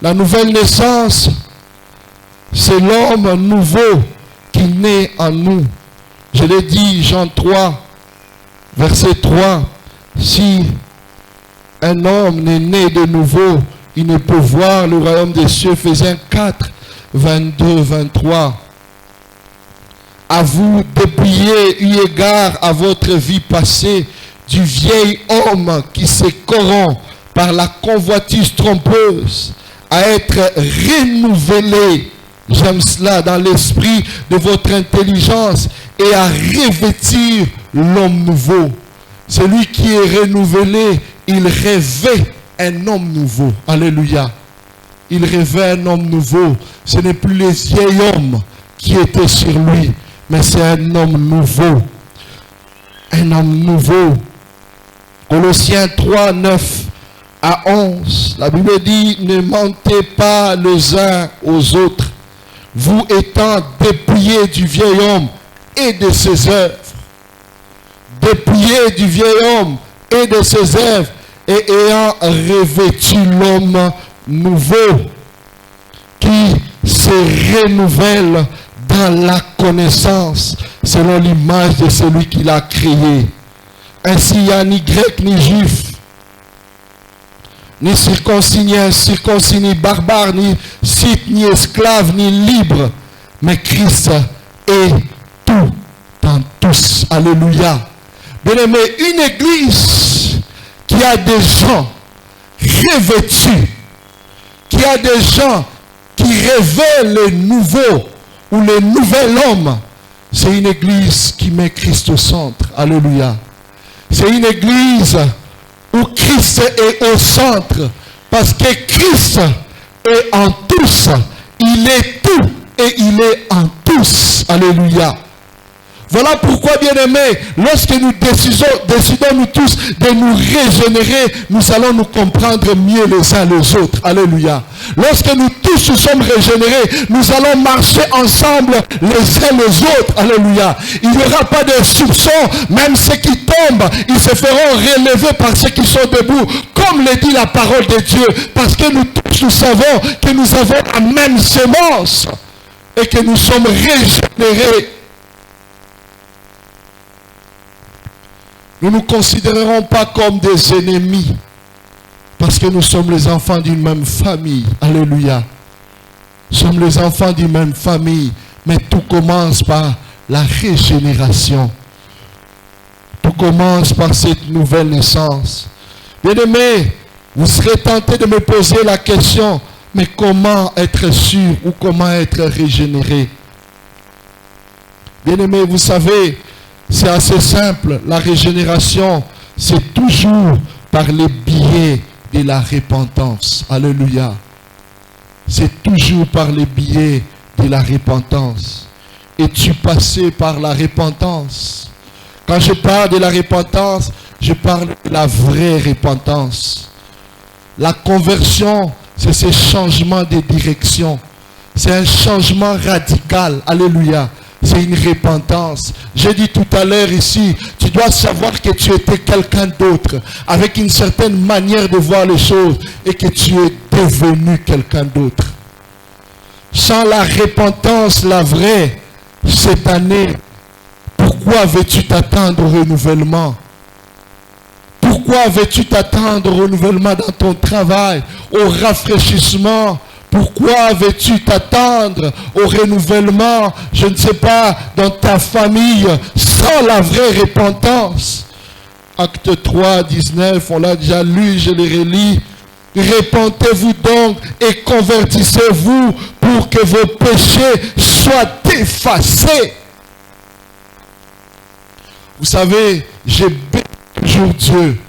Speaker 1: La nouvelle naissance, c'est l'homme nouveau qui naît en nous. Je l'ai dit, Jean 3, verset 3. Si un homme n'est né de nouveau, il ne peut voir le royaume des cieux. Ephésiens 4, 22, 23. À vous dépouiller eu égard à votre vie passée du vieil homme qui se corrompt par la convoitise trompeuse, à être renouvelé, j'aime cela, dans l'esprit de votre intelligence, et à revêtir l'homme nouveau. Celui qui est renouvelé, il revêt un homme nouveau. Alléluia. Il revêt un homme nouveau. Ce n'est plus les vieils hommes qui étaient sur lui, mais c'est un homme nouveau. Un homme nouveau. Colossiens 3, 9 à 11. La Bible dit, ne mentez pas les uns aux autres, vous étant dépouillés du vieil homme et de ses œuvres. Dépouillés du vieil homme et de ses œuvres, et ayant revêtu l'homme nouveau qui se renouvelle dans la connaissance selon l'image de celui qui l'a créé. Ainsi, il n'y a ni grec ni juif, ni circoncis, ni incirconcis, ni barbare, ni scythe, ni esclave, ni libre, mais Christ est tout en tous. Alléluia. Bien-aimé, une église qui a des gens revêtus, qui a des gens qui qui révèle le nouveau ou le nouvel homme, c'est une église qui met Christ au centre. Alléluia. C'est une église où Christ est au centre. Parce que Christ est en tous. Il est tout et il est en tous. Alléluia. Voilà pourquoi, bien-aimés, lorsque nous décidons nous tous de nous régénérer, nous allons nous comprendre mieux les uns les autres. Alléluia. Lorsque nous tous nous sommes régénérés, nous allons marcher ensemble les uns les autres. Alléluia. Il n'y aura pas de soupçons, même ceux qui tombent, ils se feront relever par ceux qui sont debout, comme le dit la parole de Dieu, parce que nous tous nous savons que nous avons la même sémence et que nous sommes régénérés. Nous ne nous considérerons pas comme des ennemis parce que nous sommes les enfants d'une même famille. Alléluia. Nous sommes les enfants d'une même famille. Mais tout commence par la régénération. Tout commence par cette nouvelle naissance. Bien-aimés, vous serez tentés de me poser la question, mais comment être sûr ou comment être régénéré? Bien-aimés, vous savez, c'est assez simple. La régénération, c'est toujours par les biais de la repentance. Alléluia. C'est toujours par les biais de la repentance. Es-tu passé par la repentance? Quand je parle de la repentance, je parle de la vraie repentance. La conversion, c'est ce changement de direction. C'est un changement radical. Alléluia. C'est une repentance. J'ai dit tout à l'heure ici, tu dois savoir que tu étais quelqu'un d'autre, avec une certaine manière de voir les choses, et que tu es devenu quelqu'un d'autre. Sans la repentance, la vraie, cette année, pourquoi veux-tu t'attendre au renouvellement? Pourquoi veux-tu t'attendre au renouvellement dans ton travail, au rafraîchissement? Pourquoi veux-tu t'attendre au renouvellement, je ne sais pas, dans ta famille, sans la vraie repentance? Acte 3, 19, on l'a déjà lu, je le relis. Repentez-vous donc et convertissez-vous pour que vos péchés soient effacés. Vous savez, j'ai béni toujours Dieu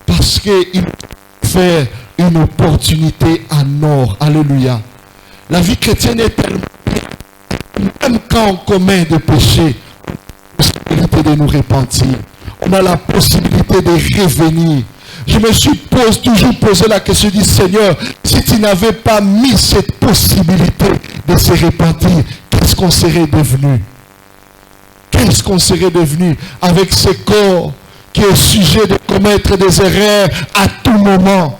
Speaker 1: parce qu'il fait une opportunité en or. Alléluia. La vie chrétienne est tellement bien. Même quand on commet des péchés, on a la possibilité de nous repentir. On a la possibilité de revenir. Je me suis toujours posé la question du Seigneur, si tu n'avais pas mis cette possibilité de se repentir, qu'est-ce qu'on serait devenu? Qu'est-ce qu'on serait devenu avec ce corps qui est sujet de commettre des erreurs à tout moment?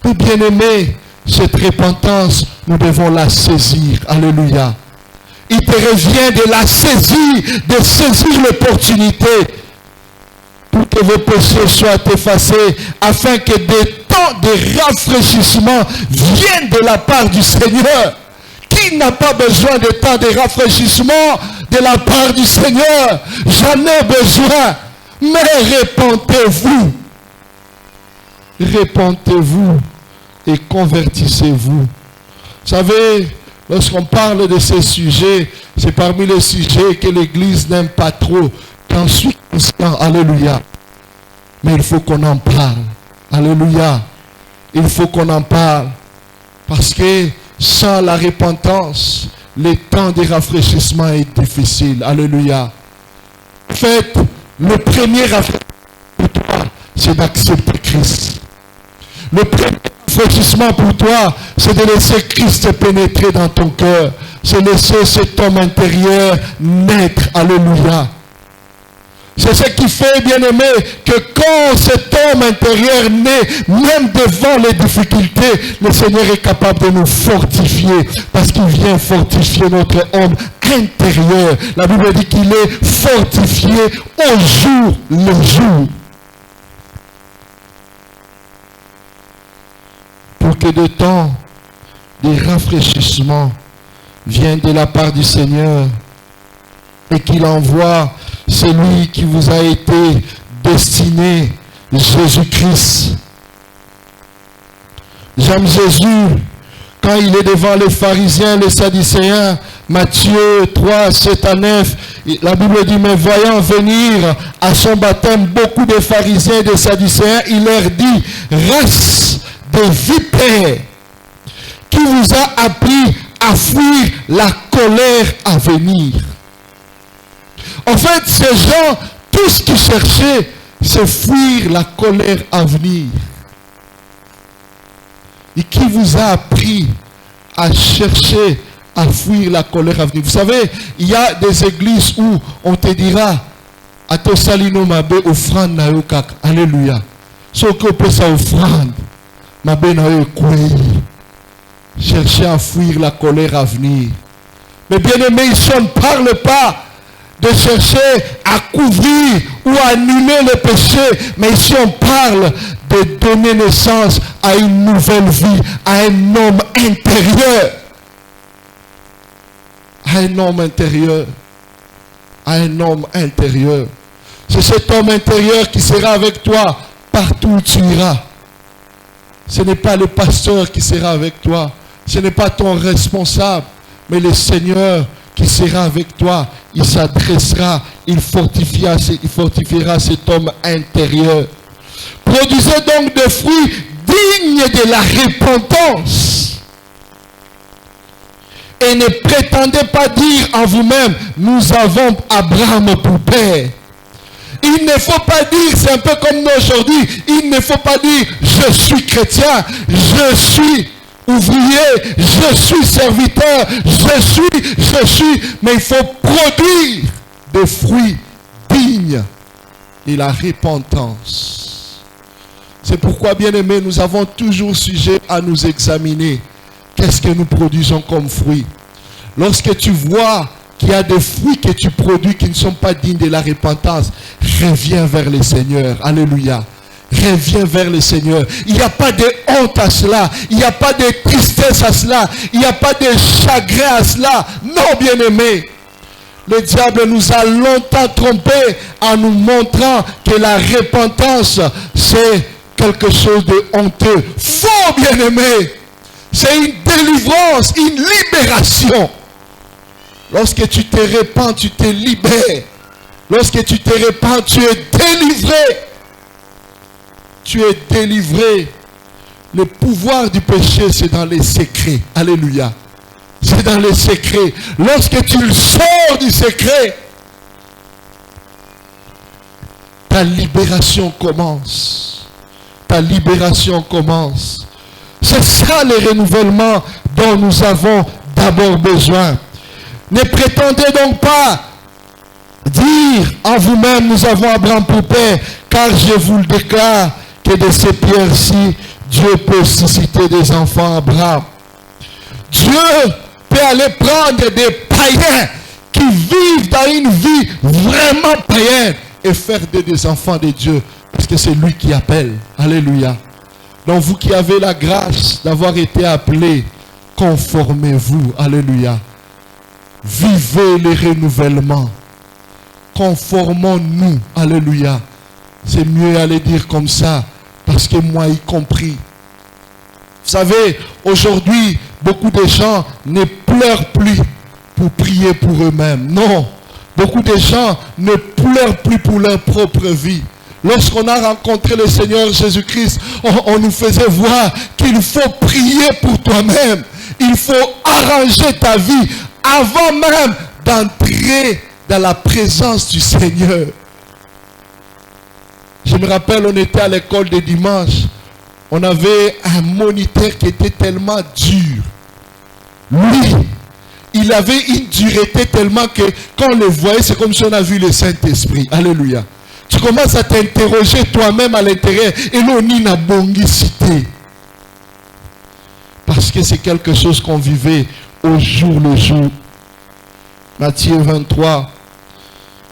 Speaker 1: Mais bien aimé, cette repentance, nous devons la saisir. Alléluia. Il te revient de la saisir, de saisir l'opportunité pour que vos péchés soient effacés, afin que des temps de rafraîchissement viennent de la part du Seigneur. Qui n'a pas besoin de temps de rafraîchissement de la part du Seigneur? J'en ai besoin. Mais repentez-vous. Repentez-vous et convertissez-vous. Vous savez, lorsqu'on parle de ces sujets, c'est parmi les sujets que l'Église n'aime pas trop. J'en suis conscient. Alléluia. Mais il faut qu'on en parle. Alléluia. Il faut qu'on en parle. Parce que sans la repentance, le temps de rafraîchissement est difficile. Alléluia. En fait, le premier rafraîchissement pour toi, c'est d'accepter Christ. Le premier rafraîchissement pour toi, c'est de laisser Christ pénétrer dans ton cœur. C'est laisser cet homme intérieur naître. Alléluia. C'est ce qui fait, bien-aimé, que quand cet homme intérieur naît, même devant les difficultés, le Seigneur est capable de nous fortifier, parce qu'il vient fortifier notre homme intérieur. La Bible dit qu'il est fortifié au jour le jour. Pour que de temps de rafraîchissement viennent de la part du Seigneur et qu'il envoie celui qui vous a été destiné, Jésus-Christ. J'aime Jésus quand il est devant les pharisiens, les sadducéens, Matthieu 3, 7 à 9, la Bible dit, mais voyant venir à son baptême beaucoup de pharisiens et de sadducéens, il leur dit, race de vipères, qui vous a appris à fuir la colère à venir. En fait, ces gens, tout ce qu'ils cherchaient, c'est fuir la colère à venir. Et qui vous a appris à chercher à fuir la colère à venir? Vous savez, il y a des églises où on te dira, à to salino mabe offrande na yo kaka. Alléluia. Ce que peut ça offrande, mabe na yo kwei. Chercher à fuir la colère à venir. Mais bien aimé, ici on ne parle pas de chercher à couvrir ou à annuler le péché, mais ici on parle de donner naissance à une nouvelle vie, à un homme intérieur. À un homme intérieur. À un homme intérieur. C'est cet homme intérieur qui sera avec toi partout où tu iras. Ce n'est pas le pasteur qui sera avec toi. Ce n'est pas ton responsable, mais le Seigneur qui sera avec toi. Il s'adressera, il fortifiera cet homme intérieur. Produisez donc des fruits dignes de la repentance. Et ne prétendez pas dire en vous-même, nous avons Abraham pour père. Il ne faut pas dire, c'est un peu comme nous aujourd'hui, il ne faut pas dire, je suis chrétien, je suis ouvrier, je suis serviteur, je suis, mais il faut produire des fruits dignes de la repentance. C'est pourquoi, bien aimés, nous avons toujours sujet à nous examiner. Qu'est-ce que nous produisons comme fruits? Lorsque tu vois qu'il y a des fruits que tu produis qui ne sont pas dignes de la repentance, reviens vers le Seigneur. Alléluia. Reviens vers le Seigneur. Il n'y a pas de honte à cela. Il n'y a pas de tristesse à cela. Il n'y a pas de chagrin à cela. Non, bien-aimé. Le diable nous a longtemps trompés en nous montrant que la repentance, c'est quelque chose de honteux. Faux, bien-aimé. C'est une délivrance, une libération. Lorsque tu te repens, tu te libères. Lorsque tu te repens, tu es délivré. Tu es délivré. Le pouvoir du péché, c'est dans les secrets. Alléluia. C'est dans les secrets. Lorsque tu le sors du secret, ta libération commence. Ta libération commence. C'est ça le renouvellement dont nous avons d'abord besoin. Ne prétendez donc pas dire en vous-même, nous avons Abraham pour père, car je vous le déclare que de ces pierres-ci, Dieu peut susciter des enfants à Abraham. Dieu peut aller prendre des païens qui vivent dans une vie vraiment païenne et faire des enfants de Dieu, parce que c'est lui qui appelle. Alléluia. Donc vous qui avez la grâce d'avoir été appelés, conformez-vous. Alléluia. Vivez le renouvellement. Conformons-nous. Alléluia. C'est mieux aller dire comme ça, parce que moi y compris. Vous savez, aujourd'hui, beaucoup de gens ne pleurent plus pour prier pour eux-mêmes. Non. Beaucoup de gens ne pleurent plus pour leur propre vie. Lorsqu'on a rencontré le Seigneur Jésus-Christ, on nous faisait voir qu'il faut prier pour toi-même. Il faut arranger ta vie avant même d'entrer dans la présence du Seigneur. Je me rappelle, on était à l'école de dimanche. On avait un moniteur qui était tellement dur. Lui, il avait une dureté tellement que quand on le voyait, c'est comme si on a vu le Saint-Esprit. Alléluia. Tu commences à t'interroger toi-même à l'intérieur. Et l'on y n'a bongicité. Parce que c'est quelque chose qu'on vivait au jour le jour. Matthieu 23,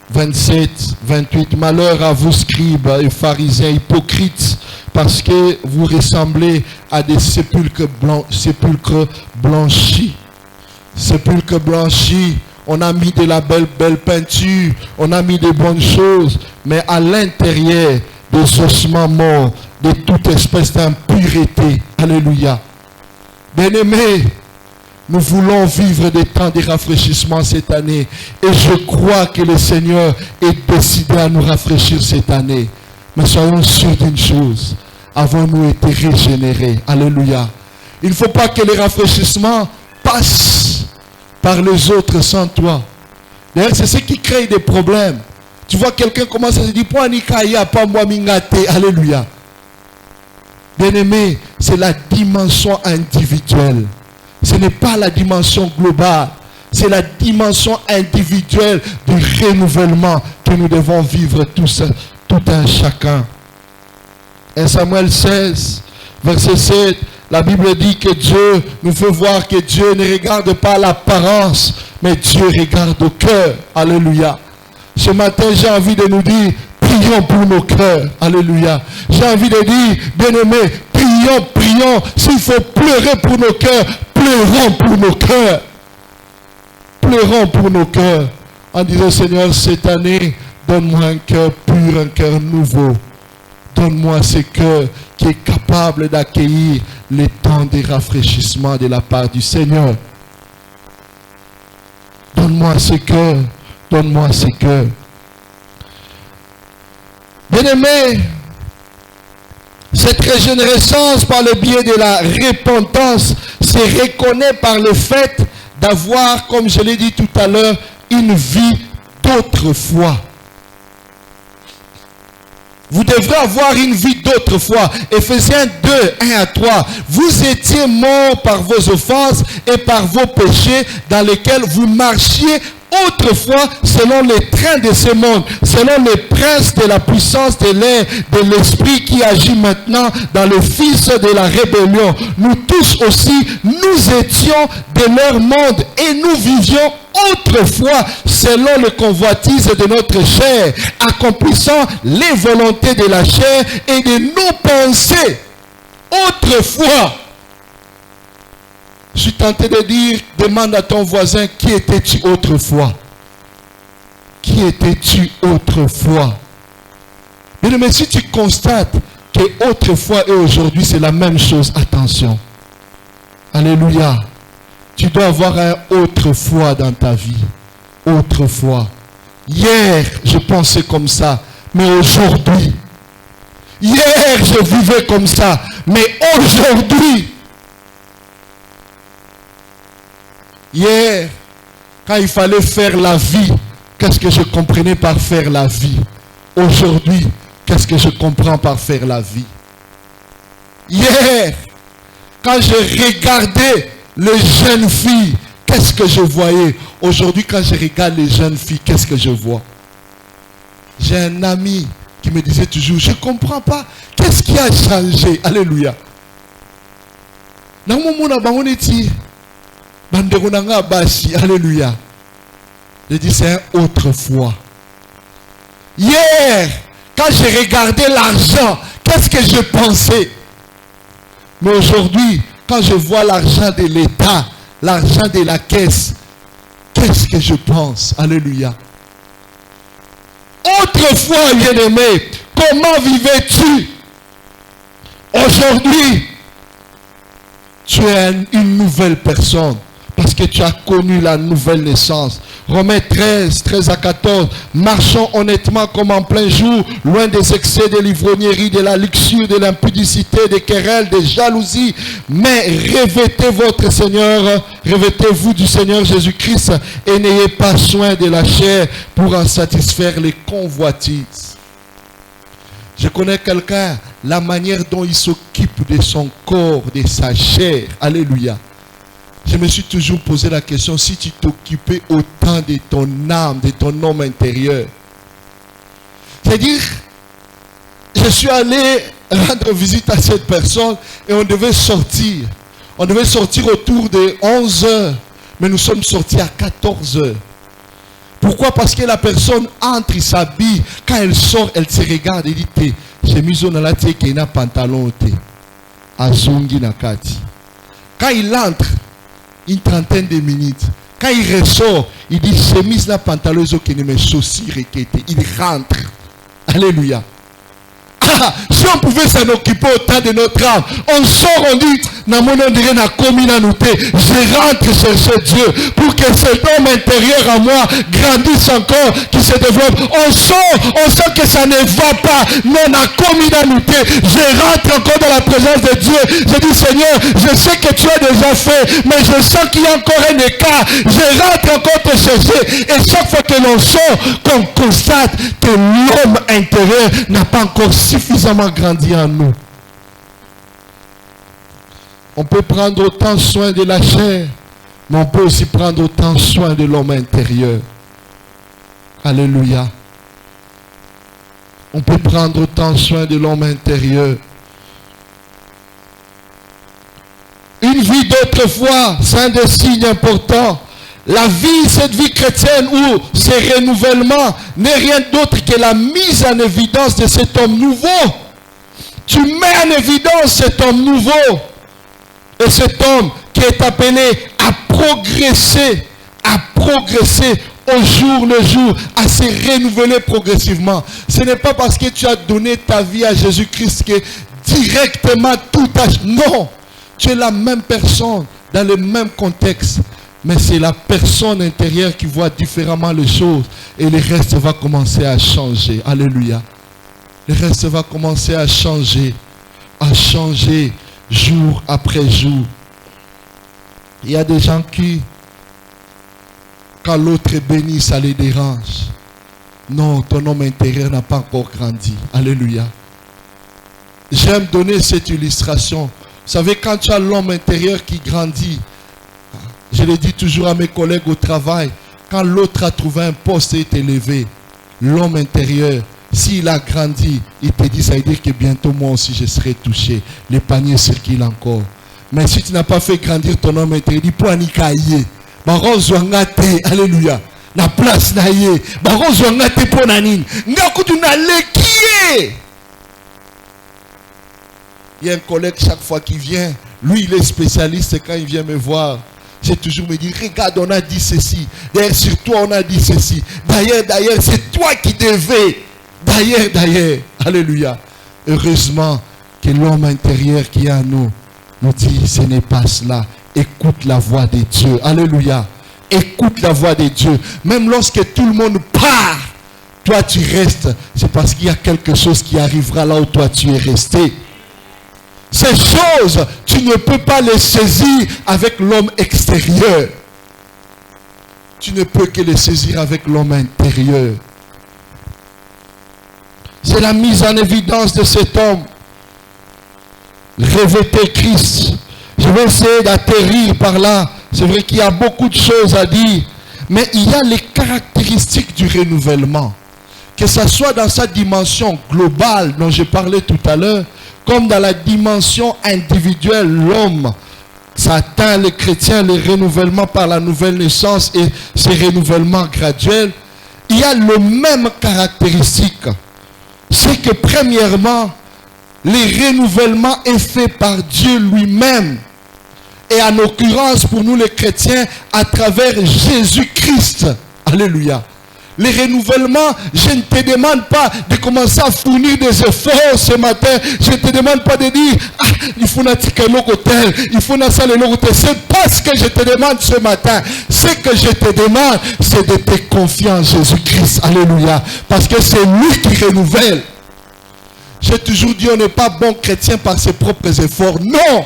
Speaker 1: 27, 28. Malheur à vous, scribes et pharisiens hypocrites, parce que vous ressemblez à des sépulcres blanchis. Sépulcres blanchis. On a mis de la belle peinture, on a mis de bonnes choses, mais à l'intérieur des ossements morts, de toute espèce d'impureté. Alléluia. Bien-aimés, nous voulons vivre des temps de rafraîchissement cette année. Et je crois que le Seigneur est décidé à nous rafraîchir cette année. Mais soyons sûrs d'une chose. Avons-nous été régénérés? Alléluia. Il ne faut pas que le rafraîchissement passe par les autres sans toi. D'ailleurs, c'est ce qui crée des problèmes. Tu vois quelqu'un commence à se dire, pourquoi Nikaya, pas moi mingate? Alléluia. Bien-aimé, c'est la dimension individuelle. Ce n'est pas la dimension globale. C'est la dimension individuelle du renouvellement que nous devons vivre tous, tout un chacun. 1 Samuel 16, verset 7, la Bible dit que Dieu nous fait voir que Dieu ne regarde pas l'apparence, mais Dieu regarde au cœur. Alléluia. Ce matin, j'ai envie de nous dire, prions pour nos cœurs. Alléluia. J'ai envie de dire, bien-aimés, prions, prions. S'il faut pleurer pour nos cœurs, pleurons pour nos cœurs. Pleurons pour nos cœurs. En disant, Seigneur, cette année, donne-moi un cœur pur, un cœur nouveau. Donne-moi ce cœur qui est capable d'accueillir les temps de rafraîchissement de la part du Seigneur. Donne-moi ce cœur. Donne-moi ce cœur. Bien-aimés, cette régénérescence par le biais de la repentance se reconnaît par le fait d'avoir, comme je l'ai dit tout à l'heure, une vie d'autrefois. Vous devrez avoir une vie d'autrefois. Éphésiens 2, 1 à 3. Vous étiez morts par vos offenses et par vos péchés dans lesquels vous marchiez autrefois selon les trains de ce monde, selon les princes de la puissance de l'air, de l'esprit qui agit maintenant dans le fils de la rébellion. Nous tous aussi, nous étions de leur monde et nous vivions autrefois selon le convoitise de notre chair, accomplissant les volontés de la chair et de nos pensées. Autrefois. Je suis tenté de dire, demande à ton voisin, qui étais-tu autrefois? Qui étais-tu autrefois? Mais si tu constates que autrefois et aujourd'hui c'est la même chose, attention. Alléluia. Tu dois avoir un autrefois dans ta vie. Autrefois. Hier, je pensais comme ça, mais aujourd'hui. Hier, je vivais comme ça, mais aujourd'hui. Hier, quand il fallait faire la vie, qu'est-ce que je comprenais par faire la vie? Aujourd'hui, qu'est-ce que je comprends par faire la vie? Hier, quand je regardais les jeunes filles, qu'est-ce que je voyais? Aujourd'hui, quand je regarde les jeunes filles, qu'est-ce que je vois? J'ai un ami qui me disait toujours, je ne comprends pas, qu'est-ce qui a changé? Alléluia. Alléluia. Je dis c'est un autrefois. Hier, quand je regardais l'argent, qu'est-ce que je pensais? Mais aujourd'hui, quand je vois l'argent de l'État, l'argent de la caisse, qu'est-ce que je pense? Alléluia. Autrefois, bien-aimé, comment vivais-tu? Aujourd'hui, tu es une nouvelle personne. Parce que tu as connu la nouvelle naissance. Romains 13, 13 à 14. Marchons honnêtement comme en plein jour, loin des excès de l'ivrognerie, de la luxure, de l'impudicité, des querelles, des jalousies. Mais revêtez votre Seigneur, revêtez-vous du Seigneur Jésus-Christ et n'ayez pas soin de la chair pour en satisfaire les convoitises. Je connais quelqu'un, la manière dont il s'occupe de son corps, de sa chair. Alléluia. Je me suis toujours posé la question, si tu t'occupais autant de ton âme, de ton homme intérieur. C'est-à-dire, je suis allé rendre visite à cette personne et on devait sortir. On devait sortir autour de 11 heures, mais nous sommes sortis à 14 heures. Pourquoi? Parce que la personne entre, il s'habille. Quand elle sort, elle se regarde et dit, j'ai mis au nalati qui n'a pantalon. Azungi nakati. Quand il entre, une trentaine de minutes. Quand il ressort, il dit, chemise la pantalon qui ne me chaussures. Il rentre. Alléluia. là, si on pouvait s'en occuper autant de notre âme, on sort, on dit, je rentre chercher Dieu pour que cet homme intérieur à moi grandisse encore, qu'il se développe. On sent que ça ne va pas. Non, je rentre encore dans la présence de Dieu. Je dis, Seigneur, je sais que tu as déjà fait, mais je sens qu'il y a encore un écart. Je rentre encore te chercher. Et chaque fois que l'on sort, qu'on constate que l'homme intérieur n'a pas encore suffisamment grandi en nous. On peut prendre autant soin de la chair, mais on peut aussi prendre autant soin de l'homme intérieur. Alléluia. On peut prendre autant soin de l'homme intérieur. Une vie d'autrefois, c'est un des signes importants. La vie, cette vie chrétienne où ces renouvellements n'est rien d'autre que la mise en évidence de cet homme nouveau. Tu mets en évidence cet homme nouveau. Et cet homme qui est appelé à progresser au jour le jour, à se renouveler progressivement. Ce n'est pas parce que tu as donné ta vie à Jésus-Christ que directement tout a... Non, tu es la même personne dans le même contexte. Mais c'est la personne intérieure qui voit différemment les choses. Et le reste va commencer à changer. Alléluia. Le reste va commencer à changer jour après jour. Il y a des gens qui, quand l'autre est béni, ça les dérange. Non, ton homme intérieur n'a pas encore grandi. Alléluia. J'aime donner cette illustration. Vous savez, quand tu as l'homme intérieur qui grandit, je le dis toujours à mes collègues au travail, quand l'autre a trouvé un poste et est élevé, l'homme intérieur, s'il a grandi, il te dit, ça veut dire que bientôt moi aussi je serai touché. Les paniers circulent encore. Mais si tu n'as pas fait grandir ton homme intérieur, il dit, pour Anikaye, Baron Zwangate, alléluia, la place naïe, Baron Zwangate pour Nanine, Ngakutu na lekie. Il y a un collègue chaque fois qu'il vient, lui il est spécialiste quand il vient me voir. J'ai toujours me dit, regarde, on a dit ceci. D'ailleurs, sur toi, on a dit ceci. D'ailleurs, c'est toi qui devais. D'ailleurs, alléluia. Heureusement que l'homme intérieur qui est en nous dit, ce n'est pas cela. Écoute la voix de Dieu. Alléluia. Écoute la voix de Dieu. Même lorsque tout le monde part, toi tu restes. C'est parce qu'il y a quelque chose qui arrivera là où toi tu es resté. Ces choses, tu ne peux pas les saisir avec l'homme extérieur. Tu ne peux que les saisir avec l'homme intérieur. C'est la mise en évidence de cet homme. Revêtez Christ. Je vais essayer d'atterrir par là. C'est vrai qu'il y a beaucoup de choses à dire. Mais il y a les caractéristiques du renouvellement. Que ce soit dans sa dimension globale dont j'ai parlé tout à l'heure, comme dans la dimension individuelle, l'homme, ça atteint les chrétiens, le renouvellement par la nouvelle naissance et ces renouvellements graduels. Il y a le même caractéristique. C'est que premièrement, le renouvellement est fait par Dieu lui-même. Et en l'occurrence, pour nous les chrétiens, à travers Jésus-Christ. Alléluia. Les renouvellements, je ne te demande pas de commencer à fournir des efforts ce matin. Je ne te demande pas de dire, ah, il faut n'attirer l'hôtel, il faut n'attirer l'hôtel. C'est pas ce que je te demande ce matin. Ce que je te demande, c'est de te confier en Jésus-Christ. Alléluia. Parce que c'est lui qui renouvelle. J'ai toujours dit, on n'est pas bon chrétien par ses propres efforts. Non!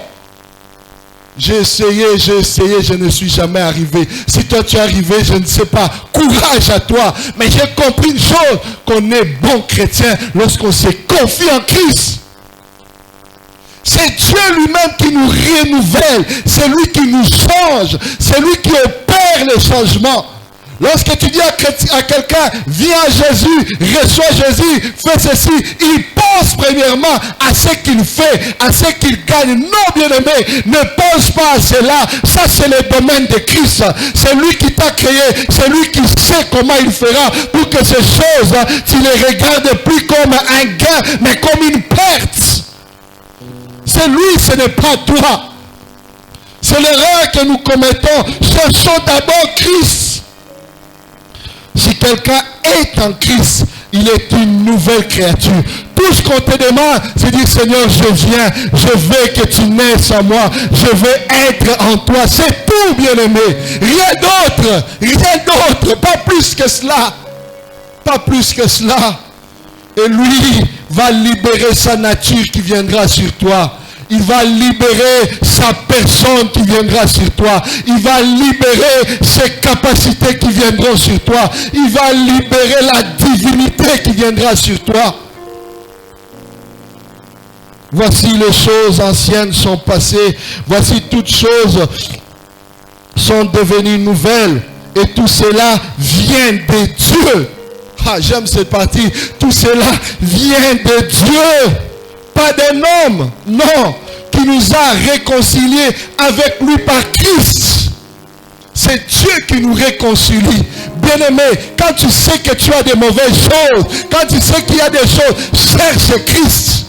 Speaker 1: J'ai essayé, je ne suis jamais arrivé. Si toi tu es arrivé, je ne sais pas. Courage à toi. Mais j'ai compris une chose, qu'on est bon chrétien lorsqu'on se confie en Christ. C'est Dieu lui-même qui nous renouvelle. C'est lui qui nous change. C'est lui qui opère les changements. Lorsque tu dis à quelqu'un, viens à Jésus, reçois Jésus, fais ceci, il pense premièrement à ce qu'il fait, à ce qu'il gagne. Non, bien-aimé, ne pense pas à cela. Ça, c'est le domaine de Christ. C'est lui qui t'a créé. C'est lui qui sait comment il fera pour que ces choses, tu ne les regardes plus comme un gain, mais comme une perte. C'est lui, ce n'est pas toi. C'est l'erreur que nous commettons. Cherchons d'abord Christ. Si quelqu'un est en Christ, il est une nouvelle créature. tout ce qu'on te demande, c'est dire, Seigneur, je viens, je veux que tu naisses en moi, je veux être en toi. C'est tout, bien-aimé. Rien d'autre, pas plus que cela. Pas plus que cela. Et lui va libérer sa nature qui viendra sur toi. Il va libérer sa personne qui viendra sur toi. Il va libérer ses capacités qui viendront sur toi. Il va libérer la divinité qui viendra sur toi. Voici les choses anciennes sont passées. Voici toutes choses sont devenues nouvelles. Et tout cela vient de Dieu. Ah, j'aime cette partie. Tout cela vient de Dieu. Pas d'un homme, non, qui nous a réconciliés avec lui par Christ. C'est Dieu qui nous réconcilie. Bien-aimé, quand tu sais que tu as des mauvaises choses, quand tu sais qu'il y a des choses, cherche Christ.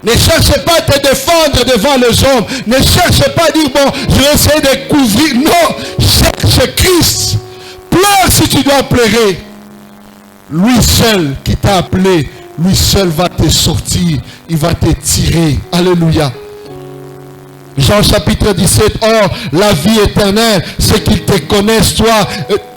Speaker 1: Ne cherchez pas à te défendre devant les hommes. Ne cherchez pas à dire, bon, je vais essayer de couvrir. Non, cherche Christ. Pleure si tu dois pleurer. Lui seul qui t'a appelé, lui seul va te sortir, il va te tirer. Alléluia. Jean chapitre 17, or la vie éternelle, c'est qu'ils te connaissent, toi,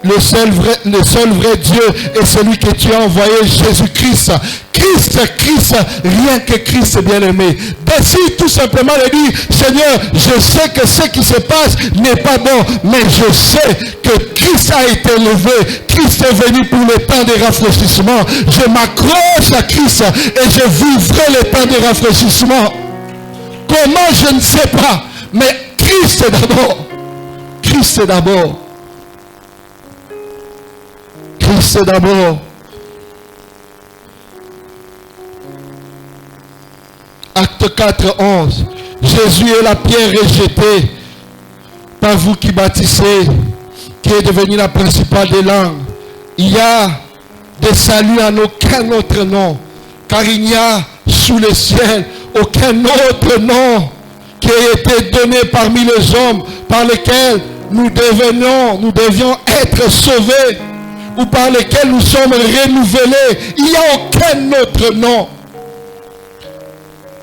Speaker 1: le seul vrai Dieu et celui que tu as envoyé, Jésus-Christ. Christ, rien que Christ, bien-aimé. Décide tout simplement de dire, Seigneur, je sais que ce qui se passe n'est pas bon, mais je sais que Christ a été élevé. Christ est venu pour le temps de rafraîchissement. Je m'accroche à Christ et je vivrai le temps de rafraîchissement. Comment, je ne sais pas, mais Christ d'abord. Christ d'abord. Christ d'abord. Acte 4, 11. Jésus est la pierre rejetée par vous qui bâtissez, qui est devenue la principale des langues. Il y a des saluts en aucun autre nom, car il n'y a sous le ciel aucun autre nom qui ait été donné parmi les hommes par lequel nous devions être sauvés ou par lequel nous sommes renouvelés. Il n'y a aucun autre nom.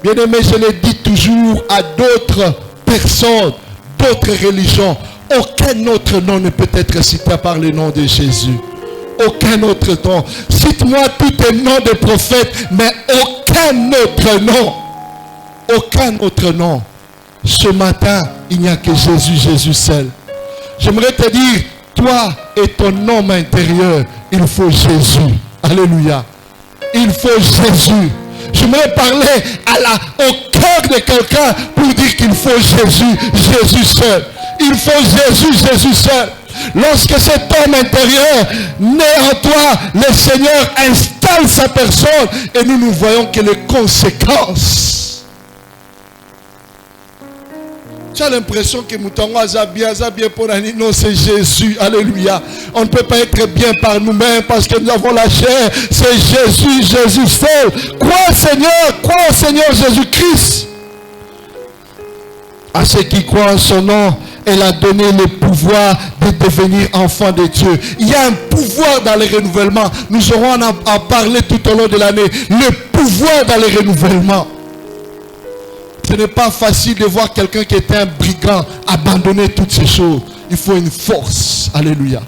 Speaker 1: Bien-aimé, je le dis toujours à d'autres personnes, d'autres religions. Aucun autre nom ne peut être cité par le nom de Jésus. Aucun autre nom. Cite-moi tous les noms de prophètes, mais aucun autre nom. Aucun autre nom. Ce matin, il n'y a que Jésus, Jésus seul. J'aimerais te dire, toi et ton homme intérieur, il faut Jésus. Alléluia. Il faut Jésus. J'aimerais parler au cœur de quelqu'un pour dire qu'il faut Jésus, Jésus seul. Il faut Jésus, Jésus seul. Lorsque cet homme intérieur naît en toi, le Seigneur installe sa personne et nous voyons que les conséquences. Tu as l'impression que Moutongo a bien pour l'année. Non, c'est Jésus. Alléluia. On ne peut pas être bien par nous-mêmes parce que nous avons la chair. C'est Jésus, Jésus seul. Crois Seigneur, crois au Seigneur Jésus-Christ. À ceux qui croient en son nom, elle a donné le pouvoir de devenir enfant de Dieu. Il y a un pouvoir dans le renouvellement. Nous aurons à parler tout au long de l'année. Le pouvoir dans le renouvellement. Ce n'est pas facile de voir quelqu'un qui était un brigand abandonner toutes ces choses. Il faut une force. Alléluia.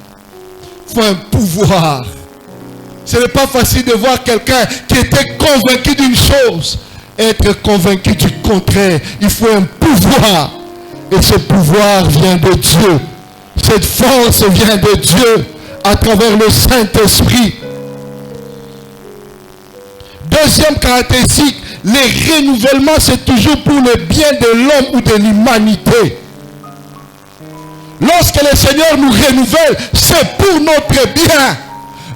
Speaker 1: Il faut un pouvoir. Ce n'est pas facile de voir quelqu'un qui était convaincu d'une chose. Être convaincu du contraire. Il faut un pouvoir. Et ce pouvoir vient de Dieu. Cette force vient de Dieu à travers le Saint-Esprit. Deuxième caractéristique, le renouvellement, c'est toujours pour le bien de l'homme ou de l'humanité. Lorsque le Seigneur nous renouvelle, c'est pour notre bien.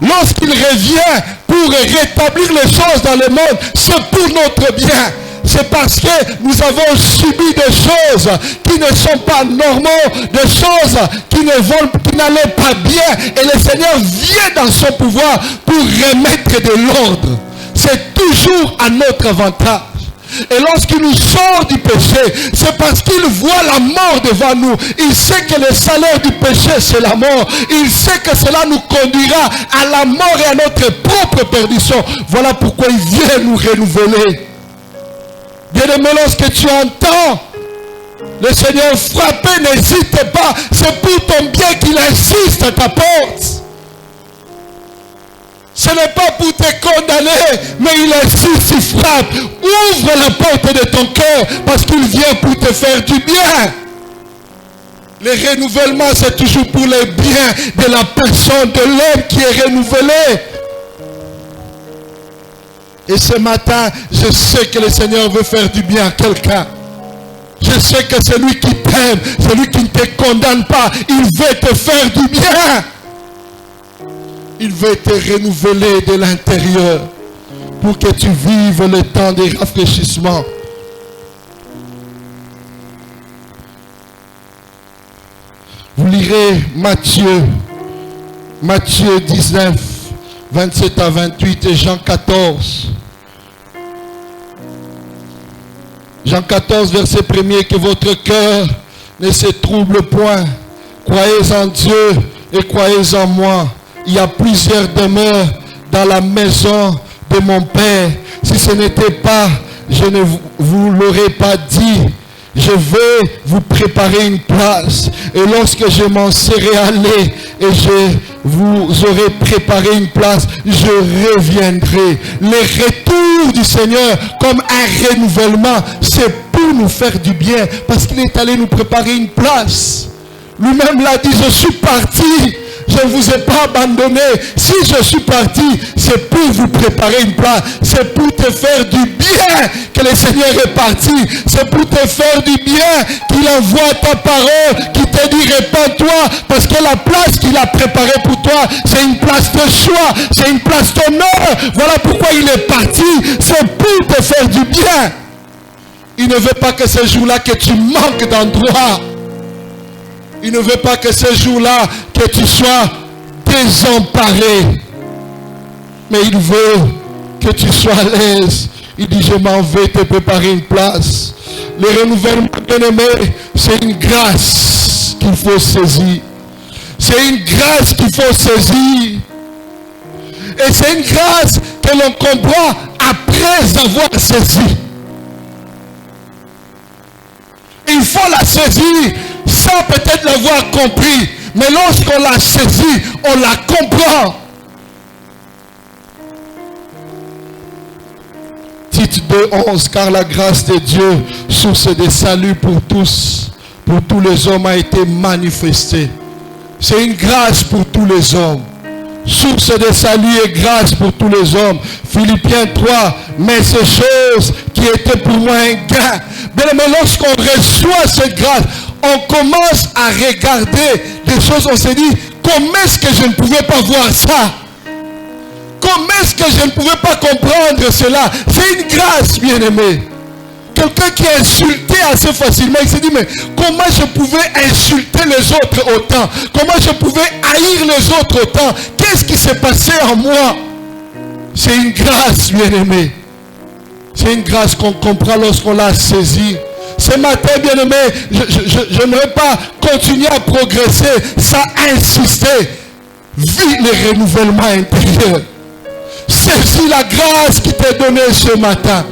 Speaker 1: Lorsqu'il revient pour rétablir les choses dans le monde, c'est pour notre bien. C'est parce que nous avons subi des choses qui ne sont pas normaux, des choses qui n'allaient pas bien. Et le Seigneur vient dans son pouvoir pour remettre de l'ordre. C'est toujours à notre avantage. Et lorsqu'il nous sort du péché, c'est parce qu'il voit la mort devant nous. Il sait que le salaire du péché, c'est la mort. Il sait que cela nous conduira à la mort et à notre propre perdition. Voilà pourquoi il vient nous renouveler. Bien-aimé, lorsque tu entends le Seigneur frapper, n'hésite pas. C'est pour ton bien qu'il insiste à ta porte. Ce n'est pas pour te condamner, mais il insiste, il frappe. Ouvre la porte de ton cœur parce qu'il vient pour te faire du bien. Le renouvellement, c'est toujours pour le bien de la personne, de l'homme qui est renouvelé. Et ce matin, je sais que le Seigneur veut faire du bien à quelqu'un. Je sais que celui qui t'aime, celui qui ne te condamne pas, il veut te faire du bien. Il veut te renouveler de l'intérieur pour que tu vives le temps des rafraîchissements. Vous lirez Matthieu 19, 27 à 28 et Jean 14. Jean 14, verset 1er, que votre cœur ne se trouble point. Croyez en Dieu et croyez en moi. Il y a plusieurs demeures dans la maison de mon Père. Si ce n'était pas, je ne vous l'aurais pas dit. Je vais vous préparer une place. Et lorsque je m'en serai allé et je vous aurai préparé une place, je reviendrai. Le retour du Seigneur comme un renouvellement, c'est pour nous faire du bien. Parce qu'il est allé nous préparer une place. Lui-même l'a dit, je suis parti. Je ne vous ai pas abandonné. Si je suis parti, c'est pour vous préparer une place. C'est pour te faire du bien que le Seigneur est parti. C'est pour te faire du bien qu'il envoie ta parole, qui te dit répands-toi. Parce que la place qu'il a préparée pour toi, c'est une place de choix. C'est une place d'honneur. Voilà pourquoi il est parti. C'est pour te faire du bien. Il ne veut pas que ce jour-là que tu manques d'endroit. Il ne veut pas que ce jour-là, que tu sois désemparé. Mais il veut que tu sois à l'aise. Il dit, je m'en vais te préparer une place. Le renouvellement, bien-aimé, c'est une grâce qu'il faut saisir. C'est une grâce qu'il faut saisir. Et c'est une grâce que l'on comprend après avoir saisi. Il faut la saisir sans peut-être l'avoir compris. Mais lorsqu'on la saisit, on la comprend. Tite 2:11, car la grâce de Dieu, source de salut pour tous les hommes, a été manifestée. C'est une grâce pour tous les hommes. Source de salut et grâce pour tous les hommes. Philippiens 3, mais ces choses qui étaient pour moi un gain. Mais lorsqu'on reçoit cette grâce, on commence à regarder les choses, on se dit, comment est-ce que je ne pouvais pas voir ça? Comment est-ce que je ne pouvais pas comprendre cela? C'est une grâce, bien-aimé. Quelqu'un qui est insulté assez facilement, il se dit, mais comment je pouvais insulter les autres autant? Comment je pouvais haïr les autres autant? Qu'est-ce qui s'est passé en moi? C'est une grâce, bien-aimé. C'est une grâce qu'on comprend lorsqu'on l'a saisie. Ce matin, bien-aimé, je n'aimerais pas continuer à progresser sans insister. Vis le renouvellement intérieur. Saisis la grâce qui t'est donnée ce matin.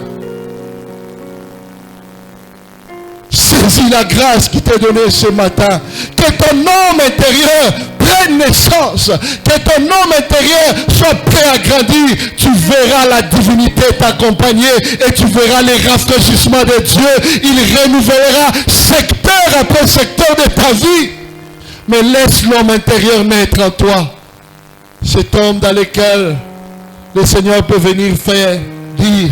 Speaker 1: Saisis la grâce qui t'est donnée ce matin. Que ton homme intérieur prenne naissance. Que ton homme intérieur soit prêt à grandir. Tu verras la divinité t'accompagner et tu verras les rafraîchissements de Dieu. Il renouvellera secteur après secteur de ta vie. Mais laisse l'homme intérieur naître en toi. Cet homme dans lequel le Seigneur peut venir faire dire,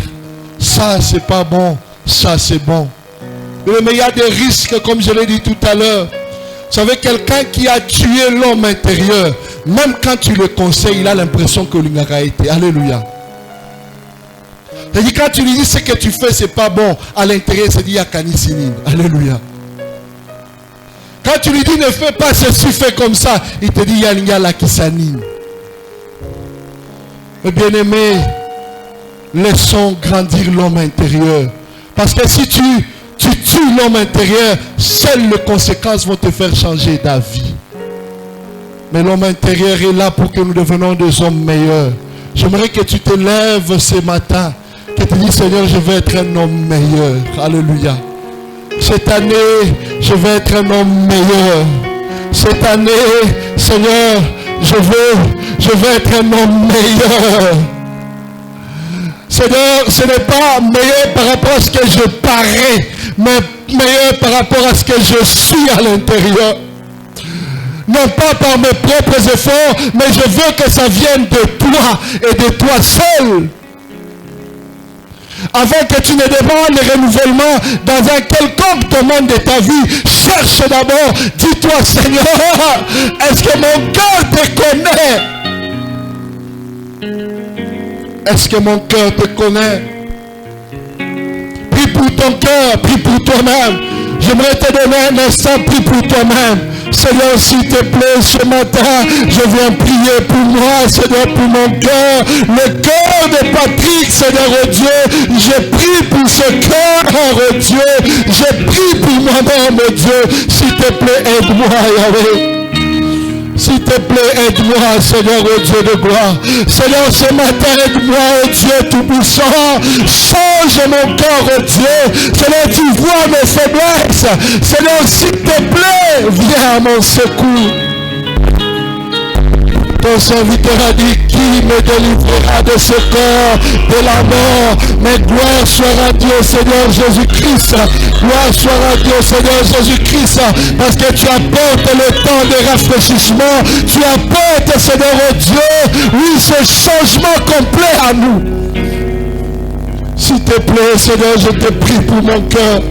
Speaker 1: ça c'est pas bon, ça c'est bon. Mais il y a des risques, comme je l'ai dit tout à l'heure. Vous savez, quelqu'un qui a tué l'homme intérieur, même quand tu le conseilles, il a l'impression que lui n'a été. Alléluia. C'est-à-dire, quand tu lui dis ce que tu fais, c'est pas bon, à l'intérieur, c'est dit, il y a canicinine. Alléluia. Quand tu lui dis, ne fais pas ceci, fais comme ça, il te dit, il y a la kisanine. Mais bien aimé, laissons grandir l'homme intérieur. Parce que si tu tues l'homme intérieur, seules les conséquences vont te faire changer d'avis. Mais l'homme intérieur est là pour que nous devenions des hommes meilleurs. J'aimerais que tu te lèves ce matin, que tu dis, Seigneur, je veux être un homme meilleur. Alléluia. Cette année, je veux être un homme meilleur. Cette année, Seigneur, je veux être un homme meilleur. Seigneur, ce n'est pas meilleur par rapport à ce que je parais, mais meilleur par rapport à ce que je suis à l'intérieur. Non pas par mes propres efforts, mais je veux que ça vienne de toi et de toi seul. Avant que tu ne demandes le renouvellement dans un quelconque domaine de ta vie, cherche d'abord, dis-toi, Seigneur, est-ce que mon cœur te connaît? Est-ce que mon cœur te connaît? Prie pour ton cœur, prie pour toi-même. J'aimerais te donner un instant, prie pour toi-même. Seigneur, s'il te plaît, ce matin, je viens prier pour moi, Seigneur, pour mon cœur. Le cœur de Patrick, Seigneur, oh Dieu. Je prie pour ce cœur, oh Dieu. Je prie pour moi-même, oh Dieu. S'il te plaît, aide-moi, Yahweh. S'il te plaît, aide-moi, Seigneur, oh Dieu de gloire. Seigneur, ce matin, aide-moi, oh Dieu tout-puissant. Change mon cœur, oh Dieu. Seigneur, tu vois mes faiblesses. Seigneur, s'il te plaît, viens à mon secours. Ton serviteur a dit, qui me délivrera de ce corps, de la mort? Mais gloire soit à Dieu, Seigneur Jésus-Christ. Gloire soit à Dieu, Seigneur Jésus-Christ. Parce que tu apportes le temps de rafraîchissement. Tu apportes, Seigneur, oh Dieu, oui, ce changement complet à nous. S'il te plaît, Seigneur, je te prie pour mon cœur.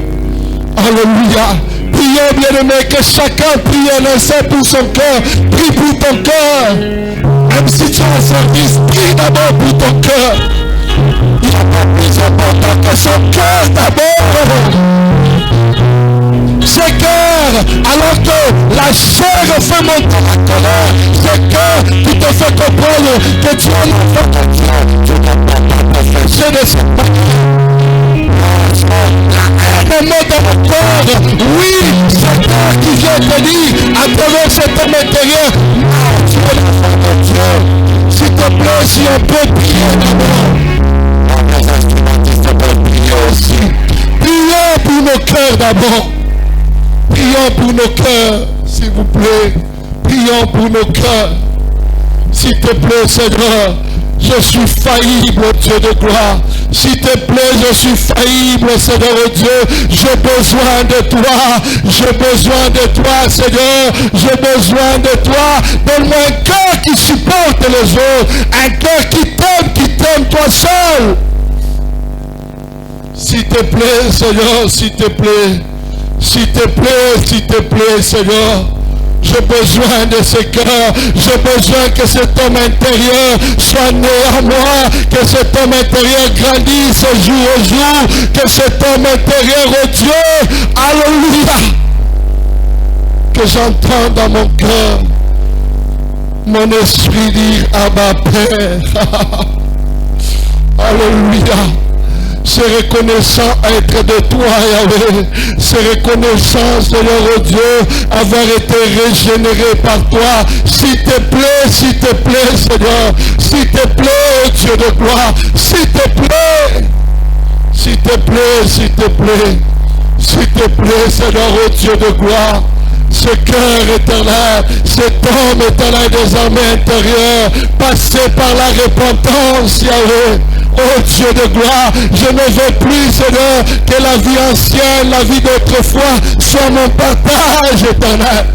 Speaker 1: Alléluia. Prions, bien-aimé, que chacun prie un instant pour son cœur. Prie pour ton cœur. Même si tu as un service, prie d'abord pour ton cœur. Il n'est pas plus important que son cœur d'abord. Ce cœur, alors que la chair fait monter la colère, ce cœur qui te fait comprendre que tu es l'enfant de Dieu, tu n'as pas professé de cette manière. Le mot dans mon corps, oui, ce cœur qui vient te dire à travers cet homme intérieur, non, tu es l'enfant de Dieu. S'il te plaît, si on peut prier d'abord. Les instrumentistes peuvent prier aussi. Prions pour nos cœurs d'abord. Prions pour nos cœurs, s'il vous plaît. Prions pour nos cœurs. S'il te plaît, Seigneur, je suis faillible, Dieu de gloire. S'il te plaît, je suis faillible, Seigneur, oh Dieu. J'ai besoin de toi. J'ai besoin de toi, Seigneur. J'ai besoin de toi. Donne-moi un cœur qui supporte les autres. Un cœur qui t'aime toi seul. S'il te plaît, Seigneur, s'il te plaît. S'il te plaît, s'il te plaît, Seigneur. J'ai besoin de ce cœur. J'ai besoin que cet homme intérieur soit né à moi. Que cet homme intérieur grandisse jour au jour. Que cet homme intérieur, oh Dieu, alléluia, que j'entende dans mon cœur mon esprit dire Abba Père. Alléluia. C'est reconnaissant être de toi, Yahweh. C'est reconnaissant, Seigneur, oh Dieu, avoir été régénéré par toi. S'il te plaît, Seigneur. S'il te plaît, oh Dieu de gloire. S'il te plaît. S'il te plaît, s'il te plaît. S'il te plaît, Seigneur, oh Dieu de gloire. Ce cœur éternel, cet homme éternel désormais intérieur, passé par la repentance, Yahweh. Oh Dieu de gloire, je ne veux plus, Seigneur, que la vie ancienne, la vie d'autrefois soit mon partage éternel.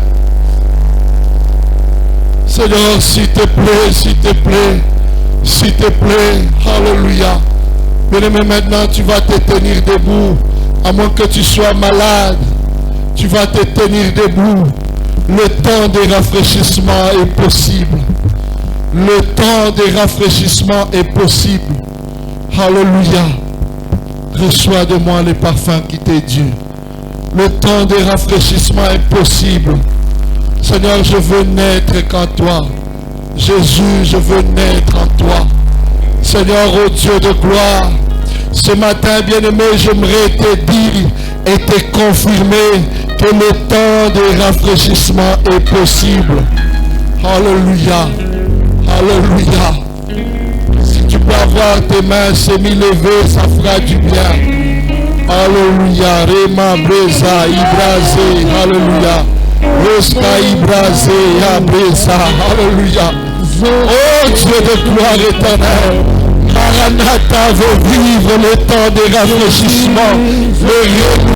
Speaker 1: Seigneur, s'il te plaît, s'il te plaît, s'il te plaît, alléluia. Bien-aimé, maintenant tu vas te tenir debout, à moins que tu sois malade. Tu vas te tenir debout. Le temps de rafraîchissement est possible. Le temps de rafraîchissement est possible. Alléluia. Reçois de moi les parfums qui t'est dû. Le temps de rafraîchissement est possible. Seigneur, je veux naître qu'en toi. Jésus, je veux naître en toi. Seigneur, ô Dieu de gloire, Ce matin, bien-aimé, j'aimerais te dire et te confirmer que le temps de rafraîchissement est possible. Alléluia. Alléluia. Si tu peux avoir tes mains semi-levées, ça fera du bien. Alléluia. Rema breza ibrasé. Alléluia. Rosca ibrasé abreza. Alléluia. Oh Dieu de gloire éternelle. Maranatha veut vivre le temps de rafraîchissement. Le